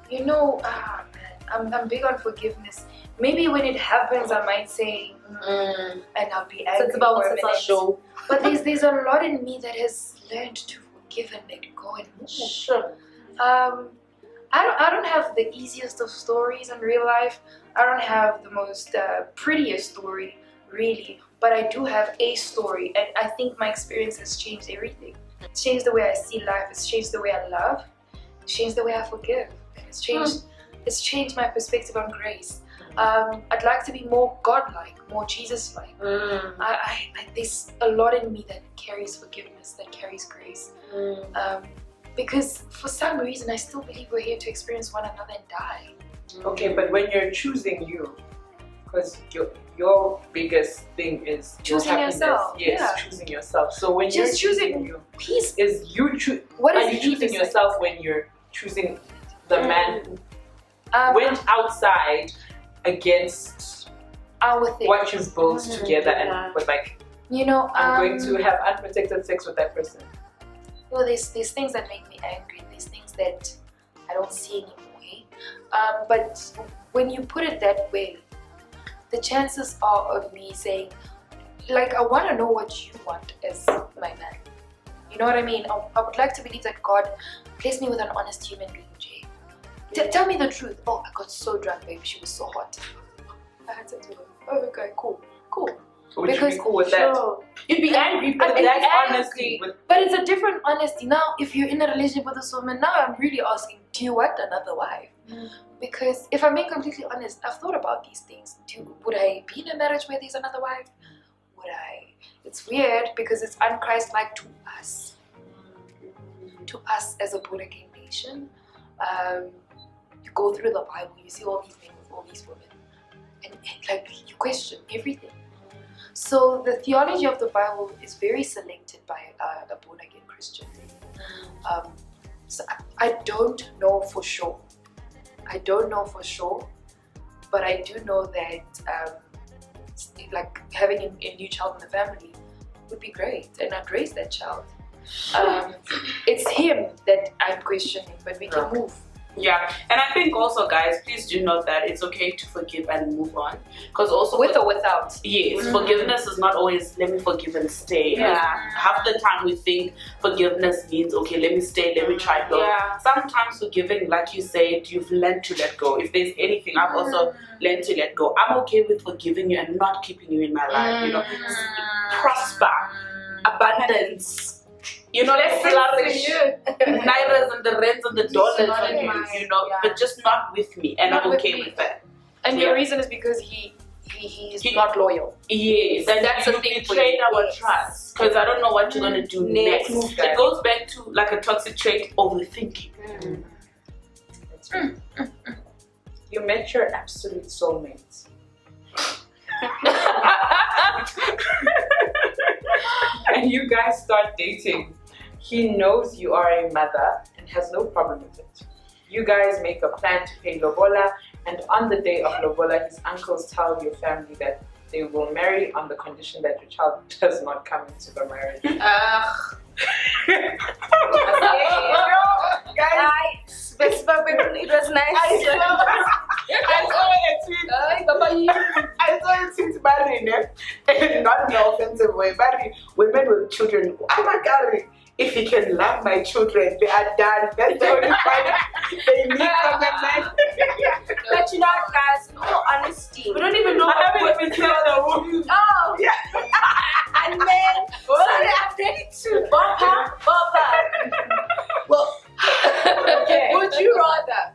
You know, man, I'm big on forgiveness. Maybe when it happens, I might say, and I'll be angry for a minute. But there's a lot in me that has learned to forgive and let go and move. Sure. I don't have the easiest of stories in real life. I don't have the most prettiest story, really. But I do have a story, and I think my experience has changed everything. It's changed the way I see life. It's changed the way I love. It's changed the way I forgive. It's changed my perspective on grace. I'd like to be more God-like, more Jesus-like. There's a lot in me that carries forgiveness, that carries grace. Because for some reason, I still believe we're here to experience one another and die. Okay, but when you're choosing you, because your biggest thing is choosing yourself. Yes, choosing yourself. So when you're choosing you, peace is you What are is you choosing yourself when you're choosing the man who went outside against what you've built together and was like, you know, I'm going to have unprotected sex with that person? Well, there's things that make me angry. There's things that I don't see anymore. But when you put it that way, the chances are of me saying, like, I want to know what you want as my man. You know what I mean? I would like to believe that God placed me with an honest human being, Jay. Tell me the truth. Oh, I got so drunk, baby. She was so hot. I had to do it. Oh, okay, cool. Would you be cool with that? You'd be angry, but that's honesty. But it's a different honesty. Now, if you're in a relationship with this woman, now I'm really asking, do you want another wife? Because if I'm being completely honest, I've thought about these things. Would I be in a marriage where there's another wife? Would I? It's weird because it's unchristlike to us. to us as a born again nation, you go through the Bible, you see all these men with all these women, and like you question everything. So the theology of the Bible is very selected by a born again Christian. So I don't know for sure. But I do know that like having a new child in the family would be great, and I'd raise that child. It's him that I'm questioning, but we can move. Yeah, and I think also, guys, please do note that it's okay to forgive and move on, because also With or without. Yes, forgiveness is not always let me forgive and stay. Yeah. Half the time we think forgiveness means okay, let me stay, let me try go. Yeah. Sometimes forgiving, like you said, you've learned to let go. If there's anything, I've also learned to let go. I'm okay with forgiving you and not keeping you in my life. You know, prosper, abundance. You know, let's flourish. Nairas and the rents and the dollars on you know, but just not with me, and Not I'm with okay me. with that. And the reason is because he's not loyal. Yes, and That's you the thing. betrayed our trust, because I don't know what you're gonna do next. It goes back to like a toxic trait, overthinking. You met your absolute soulmate. And you guys start dating. He knows you are a mother and has no problem with it. You guys make a plan to pay lobola, and on the day of lobola, his uncles tell your family that they will marry on the condition that your child does not come into the marriage. Guys, it was nice. I saw a tweet, Barry, not in an offensive way, Barry, women with children, if he can love my children, they are done. That's the only point they need from a man. But you know what, guys, in all honesty, We don't even know what we killed the womb. oh, and then, sorry, I'm ready to Baba. Well, would you rather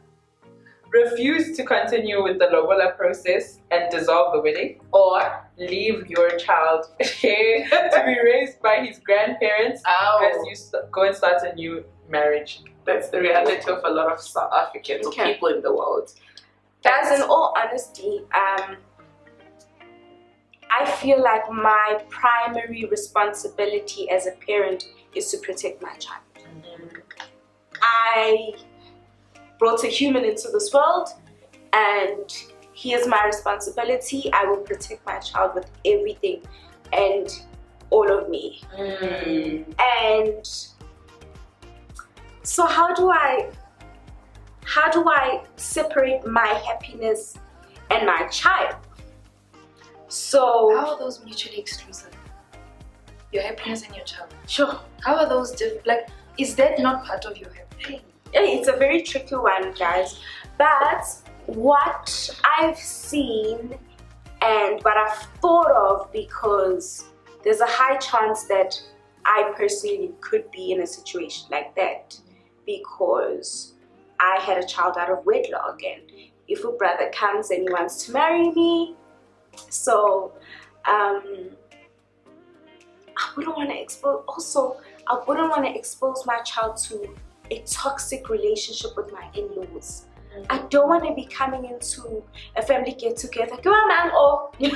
Refuse to continue with the lobola process and dissolve the wedding, or leave your child to be raised by his grandparents as you go and start a new marriage? That's the reality of a lot of South Africans or people in the world. Guys, in all honesty, I feel like my primary responsibility as a parent is to protect my child. I brought a human into this world, and he is my responsibility. I will protect my child with everything and all of me. And so how do I separate my happiness and my child? So How are those mutually exclusive? Your happiness and your child. sure. How are those different? Like, is that not part of your happiness? It's a very tricky one, guys. But what I've seen and what I've thought of, because there's a high chance that I personally could be in a situation like that, because I had a child out of wedlock, and if a brother comes and he wants to marry me, so I wouldn't want to expose my child to a toxic relationship with my in-laws. I don't want to be coming into a family get-together. Go on, man, or no,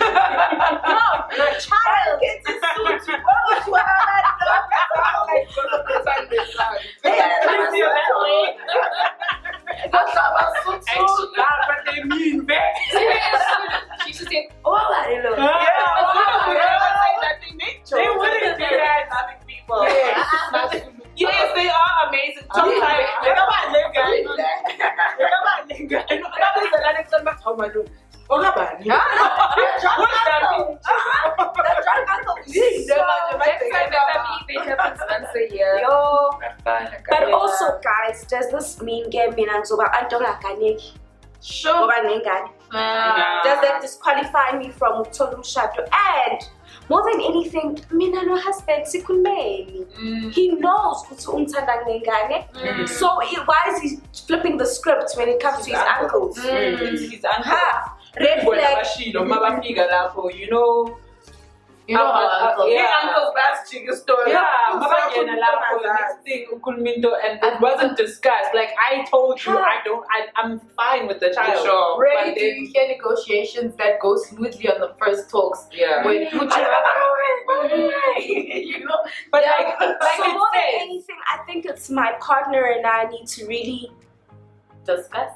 my child. She should say, They wouldn't do that, having people. Yes, they are amazing. Sometimes, But also, guys, does this mean get me and so Sure. Does that disqualify me from Utolumshato? And more than anything, mina no husband sikunmeli. He knows so why is he flipping the script when it comes to his uncles? It's his uncle. Red flag. You know, You know how uncles yeah. are. Uncle's last chicken story. Yeah, next thing, and it wasn't discussed. Like I told you, I'm fine with the child. Sure. Rarely But do you hear negotiations that go smoothly on the first talks. Yeah. When you know, But yeah, like So it more than says, anything, I think it's my partner and I need to really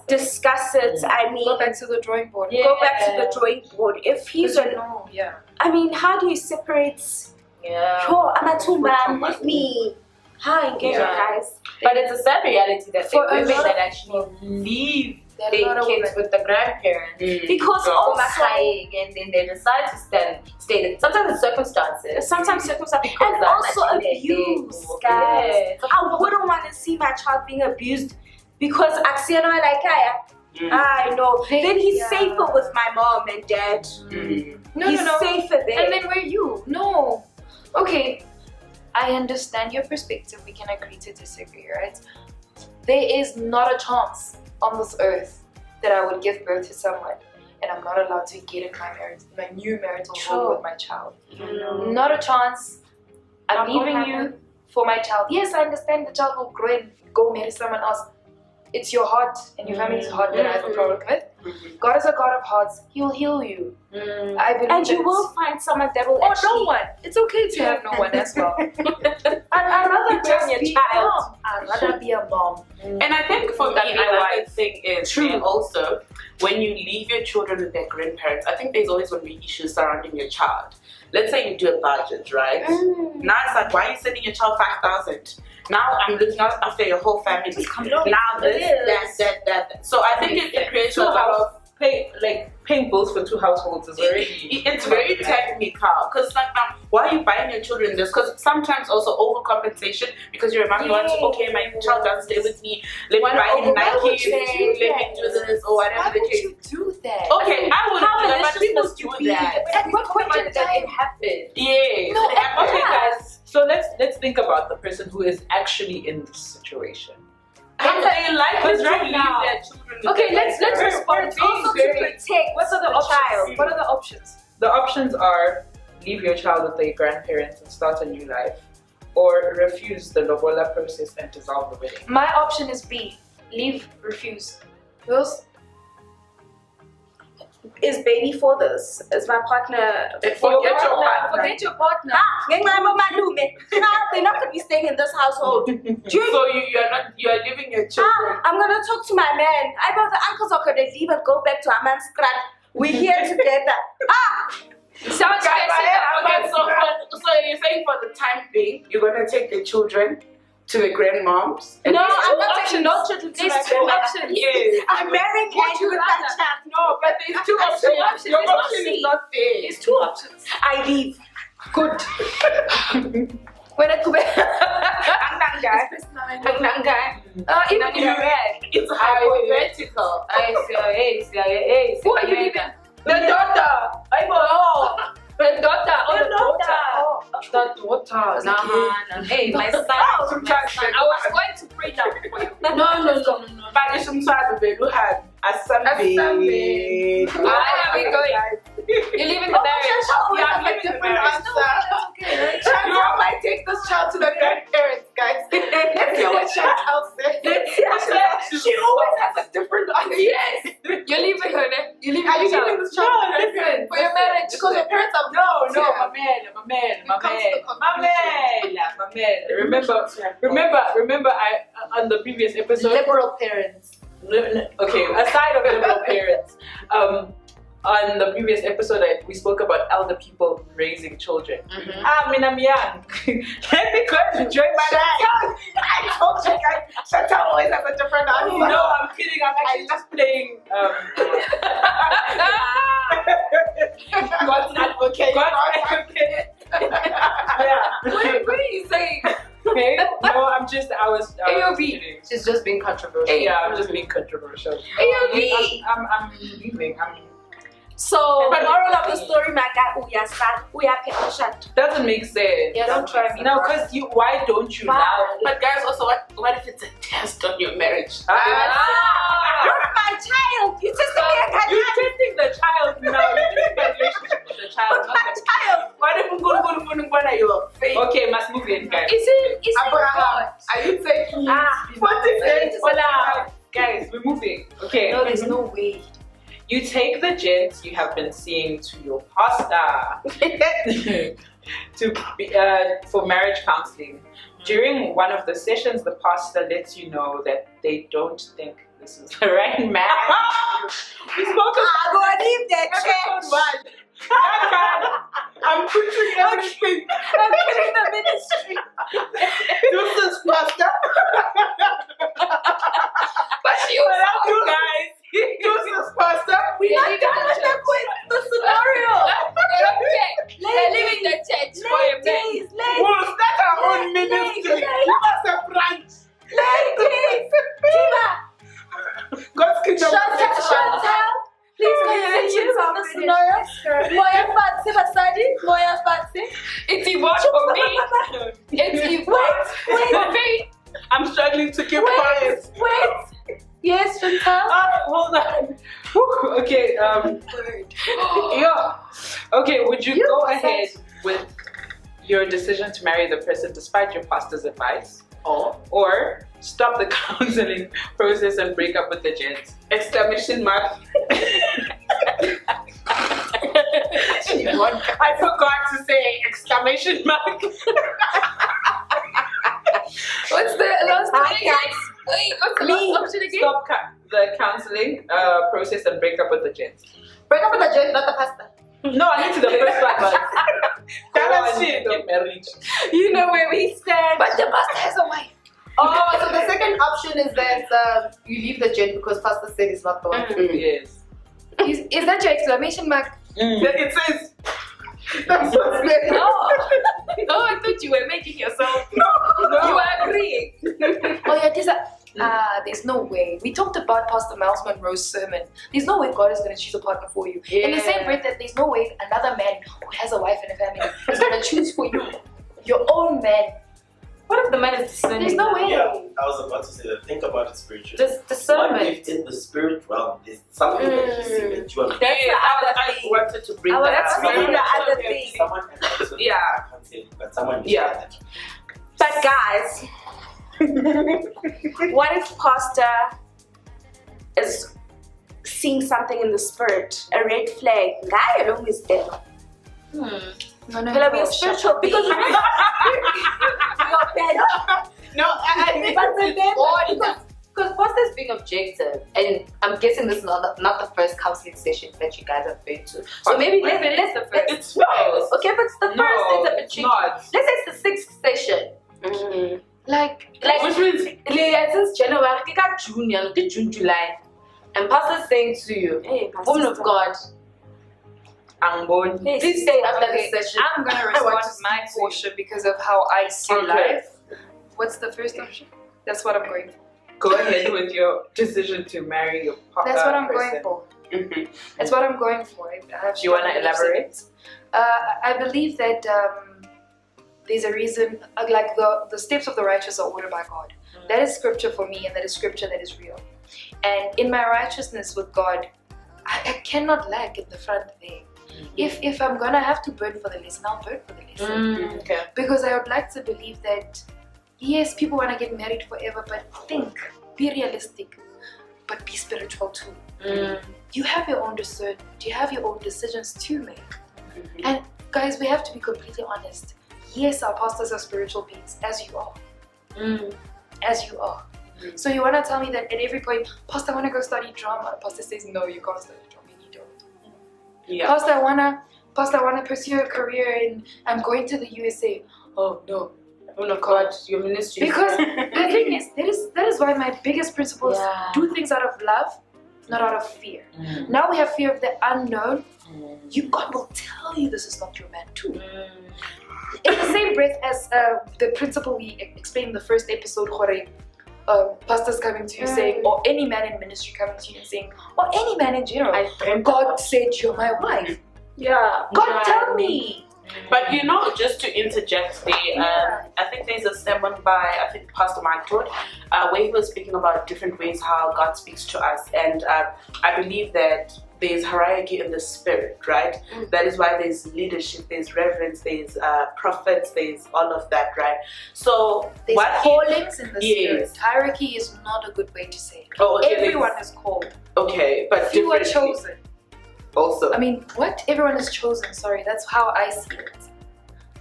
discuss it. I mean, Go back to the drawing board. go back to the drawing board. If he's Yeah. I mean, how do you separate? Yeah. Sure, I'm a two-man with me. How engage Yeah. guys? But it's a sad reality that For there are a women lot that of actually leave There are their a lot of kids women. with the grandparents. Because Go also, high, and then they decide to stay there. Sometimes it's circumstances. sometimes circumstances, Because and I'm also actually abuse, there. guys. Yeah, it's a I wouldn't want to see my child being abused because I know. Then he's safer with my mom and dad. He's safer there. And then where you? No. Okay. I understand your perspective. We can agree to disagree, right? There is not a chance on this earth that I would give birth to someone and I'm not allowed to get in my new marital home with my child. Not a chance. I'm leaving you for my child. Yes, I understand the child will grow and go marry someone else. It's your heart and your family's heart that I have a problem with. God is a God of hearts. He will heal you. I believe And you it. will find someone that will Or actually... no one. It's okay to have no one as well. I'd rather Bring your just be child. a mom. I'd rather be a mom. And I think for me, another thing is also when you leave your children with their grandparents, I think there's always going to be issues surrounding your child. Let's say you do a budget, right? Now it's like, why are you sending your child 5,000? Now I'm looking out after your whole family. Now this, that. So I think it creates a lot of paying bills for 2 households is already. It's very technical because like now, why are you buying your children this? Because sometimes also overcompensation because you're a mom, you want to okay, my child doesn't stay with me. Let me buy him Nike, let me do this or whatever Why the would case. you do that? Okay, I wouldn't do that, but people do that. At what point in time it happened? Yeah. No, Okay, guys. So let's think about the person who is actually in this situation. And they like Because to right leave now- their children. Okay, let's respond. Also to protect What are the the options? child. What are the options? The options are leave your child with their grandparents and start a new life, or refuse the lobola process and dissolve the wedding. My option is B. Leave, refuse. Those Is baby for this? Is my partner... Forget your partner. Forget your partner. They're not going to be staying in this household. So you are leaving your children. I'm going to talk to my man. I know the uncles are going to leave and go back to Aman's scratch. We're here together. Sounds Okay, so you're saying for the time being, you're gonna take the children to the grandmoms? No, I'm not taking no children to There's my two grandma. options. Yes. I'm marrying Would you with rather? that child. No, but there's two options. options. Your There's no option C. is not there. There's two options. I leave. Good. When I go back. Even if you're red. It's hypothetical. Who are you leaving? The daughter. The daughter. Oh, the daughter. Oh, the daughter. Hey, my son. I was going to pray down for you. No. But it's umsado belu had a Sunday. Why are we going? You're leaving the marriage. Yeah, I'm leaving the marriage. Okay. You might take this child to the grandparents, guys. Let's hear what child else says. She always has a different answer. Yes. You're leaving her, ne? You're leaving Are you the leaving child. this child to the listen. grandparents? For your marriage. Because your parents are Remember, I on the previous episode. Liberal parents. Okay, aside of liberal parents, on the previous episode we spoke about elder people raising children. I mean, I'm young. Let me go enjoy my life. I told you guys, Chantal always has a different answer. No, I'm kidding. I'm actually just playing. God's advocate. Yeah. What are you saying? Okay. No, I was AOB. kidding. She's just being controversial. Yeah, I'm just being controversial. AOB. I'm leaving. So, moral of the story, my guy, Doesn't make sense. Yeah, don't try me. No, because why don't you now? But guys, also, what if it's a test on your marriage? You're my child. You just You're testing the child now. You're testing the relationship with the child. my child. What if we go are your faith. Okay, must move in, guys. Is it Abraham, God? are you taking it? What is it? Hola. Guys, we're moving. Okay. No, there's no way. You take the gent you have been seeing to your pastor for marriage counseling. During one of the sessions, the pastor lets you know that they don't think this is the right man. We spoke about go leave that episode 1. I'm putting everything. I'm killing the ministry. This is pastor. But you guys. This is pastor. We're not done with the scenario. They're leaving the church for a man. We'll start our own ministry. Give us a branch. Ladies, God's kingdom. Chantal, please continue on the scenario. Moya fancy basadi, Moya fancy. It's evolved for me. It's evolved. Wait. I'm struggling to keep quiet. Wait. Yes, Chantal. Hold on. Whew, okay. Yeah. Okay. Would you go ahead with your decision to marry the person despite your pastor's advice, or stop the counseling process and break up with the gent? Exclamation mark. I forgot to say exclamation mark. What's the last option? What's the last option again? Stop the counseling process and break up with the gent. Break up with the gent, not the pastor. No, I need to the first one, but Get married. You know where we stand. But the pastor has a wife. Oh, so the second option is that you leave the gent because pastor said it's not the one. Yes. Is that your exclamation mark? It says. That's what's there. No, I thought you were making yourself. No. You were agreeing. Oh yeah, there's no way. We talked about Pastor Miles Monroe's sermon. There's no way God is going to choose a partner for you. In the same breath that there's no way another man who has a wife and a family is going to choose for you your own man. What if the man is discerning? There's no way. Yeah, I was about to say that. Think about it spiritually. Just discernment. What if in the spirit realm there's something that you see that you are That's the other thing. wanted to bring That's that really the up. other thing. someone Yeah. I can't say, but someone But guys, what if pastor is seeing something in the spirit, a red flag? Guy alone is there. No, Will I be a spiritual because you're better. No, I think because pastor is being objective, and I'm guessing this is not the first counseling session that you guys have been to. So maybe let's the first. It's first. Okay, if it's the first, it's a bit tricky. Let's say it's the 6th session. Like Which means Since January, June, July, and pastor is saying to you, Hey, woman of God, please stay after this session. I'm gonna I want respond to to my speak to you. portion because of how I see Okay. life. What's the first option? That's what I'm going for. Go ahead with your decision to marry your partner. That's what I'm going for. That's what I'm going for. I have Do you want to strong beliefs in elaborate? it. I believe that there's a reason, like the steps of the righteous are ordered by God. That is scripture for me, and that is scripture that is real. And in my righteousness with God, I cannot lack in the front there. If I'm gonna have to burn for the lesson, I'll burn for the lesson. Okay. Because I would like to believe that, yes, people want to get married forever, but be realistic, but be spiritual too. You have your own discernment, you have your own decisions to make. And guys, we have to be completely honest. Yes, our pastors are spiritual beings, as you are. As you are. So you want to tell me that at every point, Pastor, I want to go study drama. Pastor says, no, you can't study drama, you don't. Yeah. Pastor, I wanna pursue a career and I'm going to the USA. Oh no. Oh no, God, your ministry. Because the thing is, that is why my biggest principle is do things out of love, not out of fear. Now we have fear of the unknown. God will tell you this is not your man too. In the same breath as the principle we explained in the first episode, pastors coming to you saying, or any man in ministry coming to you and saying, or any man in general, God said you're my wife. Yeah. God tell me. But just to interject there, I think there's a sermon by Pastor Mike Todd, where he was speaking about different ways how God speaks to us, and I believe that there's hierarchy in the spirit, right? That is why there's leadership, there's reverence, there's prophets, there's all of that, right? So there's what callings in the yes. spirit. Hierarchy is not a good way to say it. Oh, okay, everyone is called. Okay, but few are chosen. Also, I mean, what? Everyone is chosen. Sorry, that's how I see it.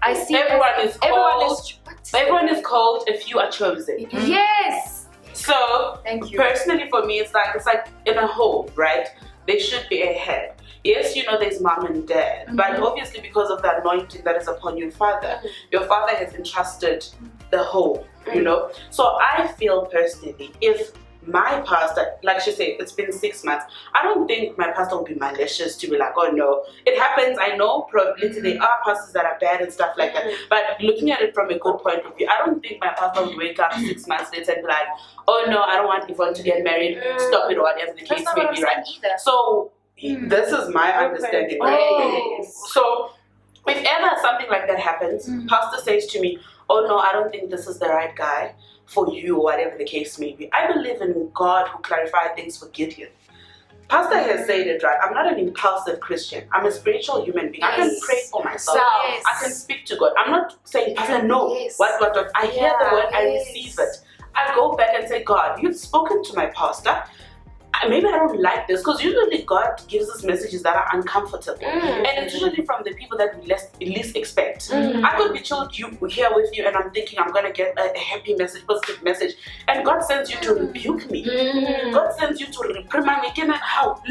I see everyone is called. Everyone is called. A few are chosen. Yes. So, thank you. Personally, for me, it's like in a home, right? There should be a head. Yes, you know, there's mom and dad, but obviously because of the anointing that is upon your father has entrusted the home, you know. So I feel personally, if my pastor, like she said, it's been 6 months, I don't think my pastor will be malicious to be like, oh no, it happens. I know probability there are pastors that are bad and stuff like that, but looking at it from a good point of view, I don't think my pastor will wake up 6 months later and be like, oh no, I don't want Yvonne to get married, stop it, or whatever the case may be, right? So this is my understanding, right? So if ever something like that happens, pastor says to me, oh no, I don't think this is the right guy for you, or whatever the case may be. I believe in God who clarified things for Gideon. Pastor has said it, right? I'm not an impulsive Christian. I'm a spiritual human being. I can pray for myself. I can speak to God. I'm not saying, Pastor, no. What. I hear the word, I receive it. I go back and say, God, you've spoken to my pastor. Maybe I don't like this, because usually God gives us messages that are uncomfortable, and it's usually from the people that we least expect. I could be chilled here with you, and I'm thinking I'm gonna get a happy message, positive message, and God sends you to rebuke me. God sends you to reprimand me. How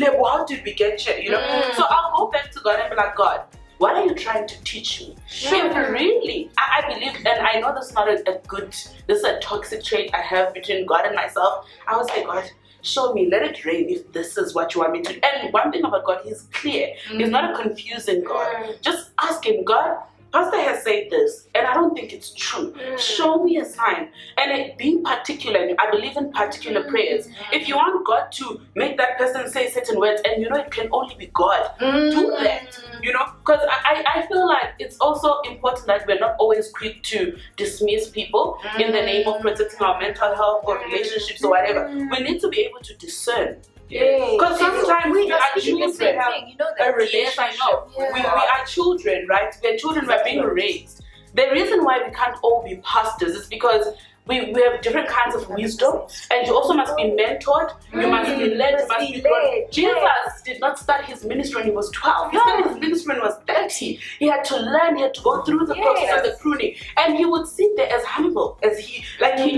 did we get here? You know. So I'll go back to God and be like, God, what are you trying to teach me? If really, I believe, and I know this is not a good, this is a toxic trait I have between God and myself. I would say, God, show me, let it rain if this is what you want me to do. And one thing about God, he's clear. He's not a confusing God. Just ask him, God, pastor has said this, and I don't think it's true. Show me a sign. And being particular, I believe in particular prayers. If you want God to make that person say certain words, and you know it can only be God, do that. You know, because I feel like it's also important that we're not always quick to dismiss people in the name of protecting our mental health or relationships or whatever. We need to be able to discern. Because sometimes we are children, a relationship. Yes, I know. We are children, right? We're children, we're being raised. The reason why we can't all be pastors is because we have different kinds of wisdom, and you also must be mentored, you must be led, you must be grown. Jesus did not start his ministry when he was 12. He started his ministry when he was 30. He had to learn, he had to go through the process of the pruning, and he would sit there as humble as he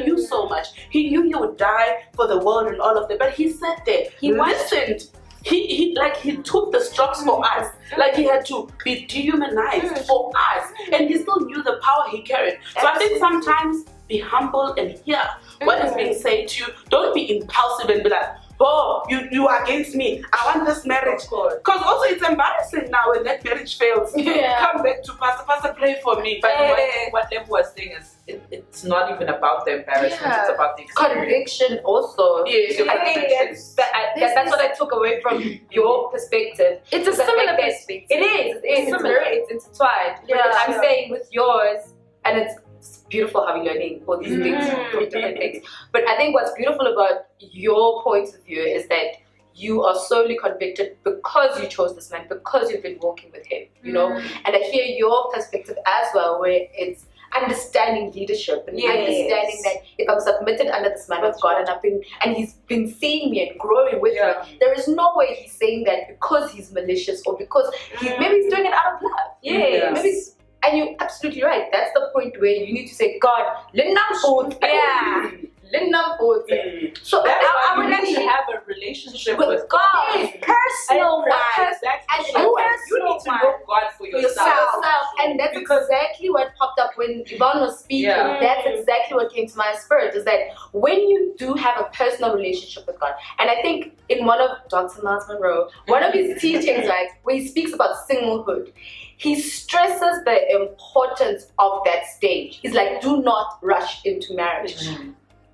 knew so much. He knew he would die for the world and all of that, but he sat there, he listened. He took the strokes for us, like he had to be dehumanized for us, and he still knew the power he carried. So I think sometimes be humble and hear what is being said to you. Don't be impulsive and be like, oh, you are against me, I want this marriage. Because also it's embarrassing now when that marriage fails. Come back to pastor, pray for me. But what Lev was saying is it's not even about the embarrassment, it's about the conviction also. I think that's what I took away from your perspective. It's a similar perspective. It's intertwined. I'm saying with yours, and it's beautiful how we're learning all these things from different things. But I think what's beautiful about your point of view is that you are solely convicted because you chose this man, because you've been walking with him, you know. And I hear your perspective as well, where it's understanding leadership and understanding that if I'm submitted under this man of God and he's been seeing me and growing with me, there is no way he's saying that because he's malicious or because maybe he's doing it out of love. Maybe. And you're absolutely right. That's the point where you need to say, God, so I would like to have a relationship with God, personal wise, and you need to know God for yourself. And that's exactly what popped up when Yvonne was speaking. That's exactly what came to my spirit, is that when you do have a personal relationship with God, and I think in one of Dr. Miles Monroe, one of his teachings, right, where he speaks about singlehood, he stresses the importance of that stage. He's like, do not rush into marriage.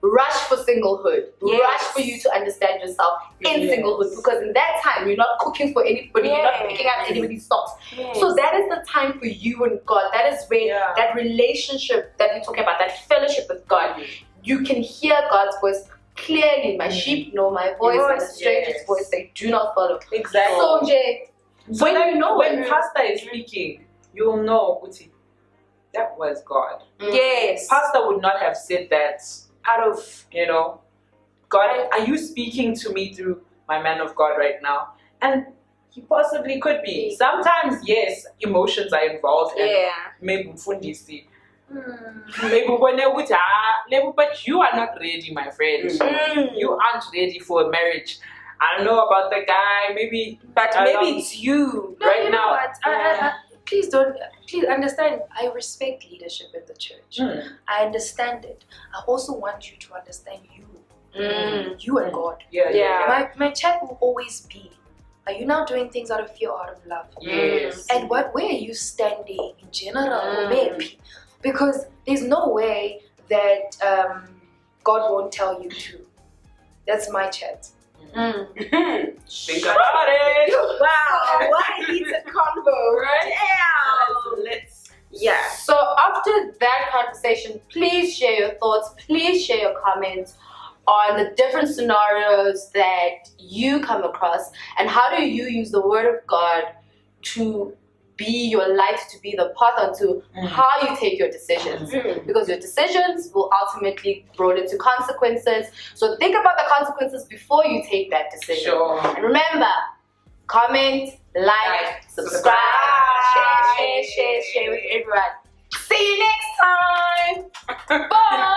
Rush for singlehood. Rush for you to understand yourself in singlehood, because in that time you're not cooking for anybody, you're not picking up anybody's socks. So that is the time for you and God. That is where that relationship that we're talking about, that fellowship with God, you can hear God's voice clearly my sheep know my voice and a stranger's voice they do not follow. Exactly. So Jay, So when you know when pastor is speaking, you'll know Uti, that was God. Yes. Pastor would not have said that out of, God, are you speaking to me through my man of God right now? And he possibly could be. Sometimes, yes, emotions are involved. And maybe fundisi. Maybe when they would, but you are not ready, my friend. You aren't ready for a marriage. I don't know about the guy, maybe, but maybe it's you right now. Please understand. I respect leadership in the church. I understand it. I also want you to understand you, you and God. My chat will always be: are you now doing things out of fear or out of love? Yes. And where are you standing in general, maybe? Because there's no way that God won't tell you to. That's my chat. Think about it. Wow, why needs a convo? Right? Yeah. So after that conversation, please share your thoughts. Please share your comments on the different scenarios that you come across, and how do you use the Word of God to be your light, to be the path onto how you take your decisions, because your decisions will ultimately grow into consequences. So think about the consequences before you take that decision. And remember, comment, like, subscribe, share with everyone. See you next time. Bye.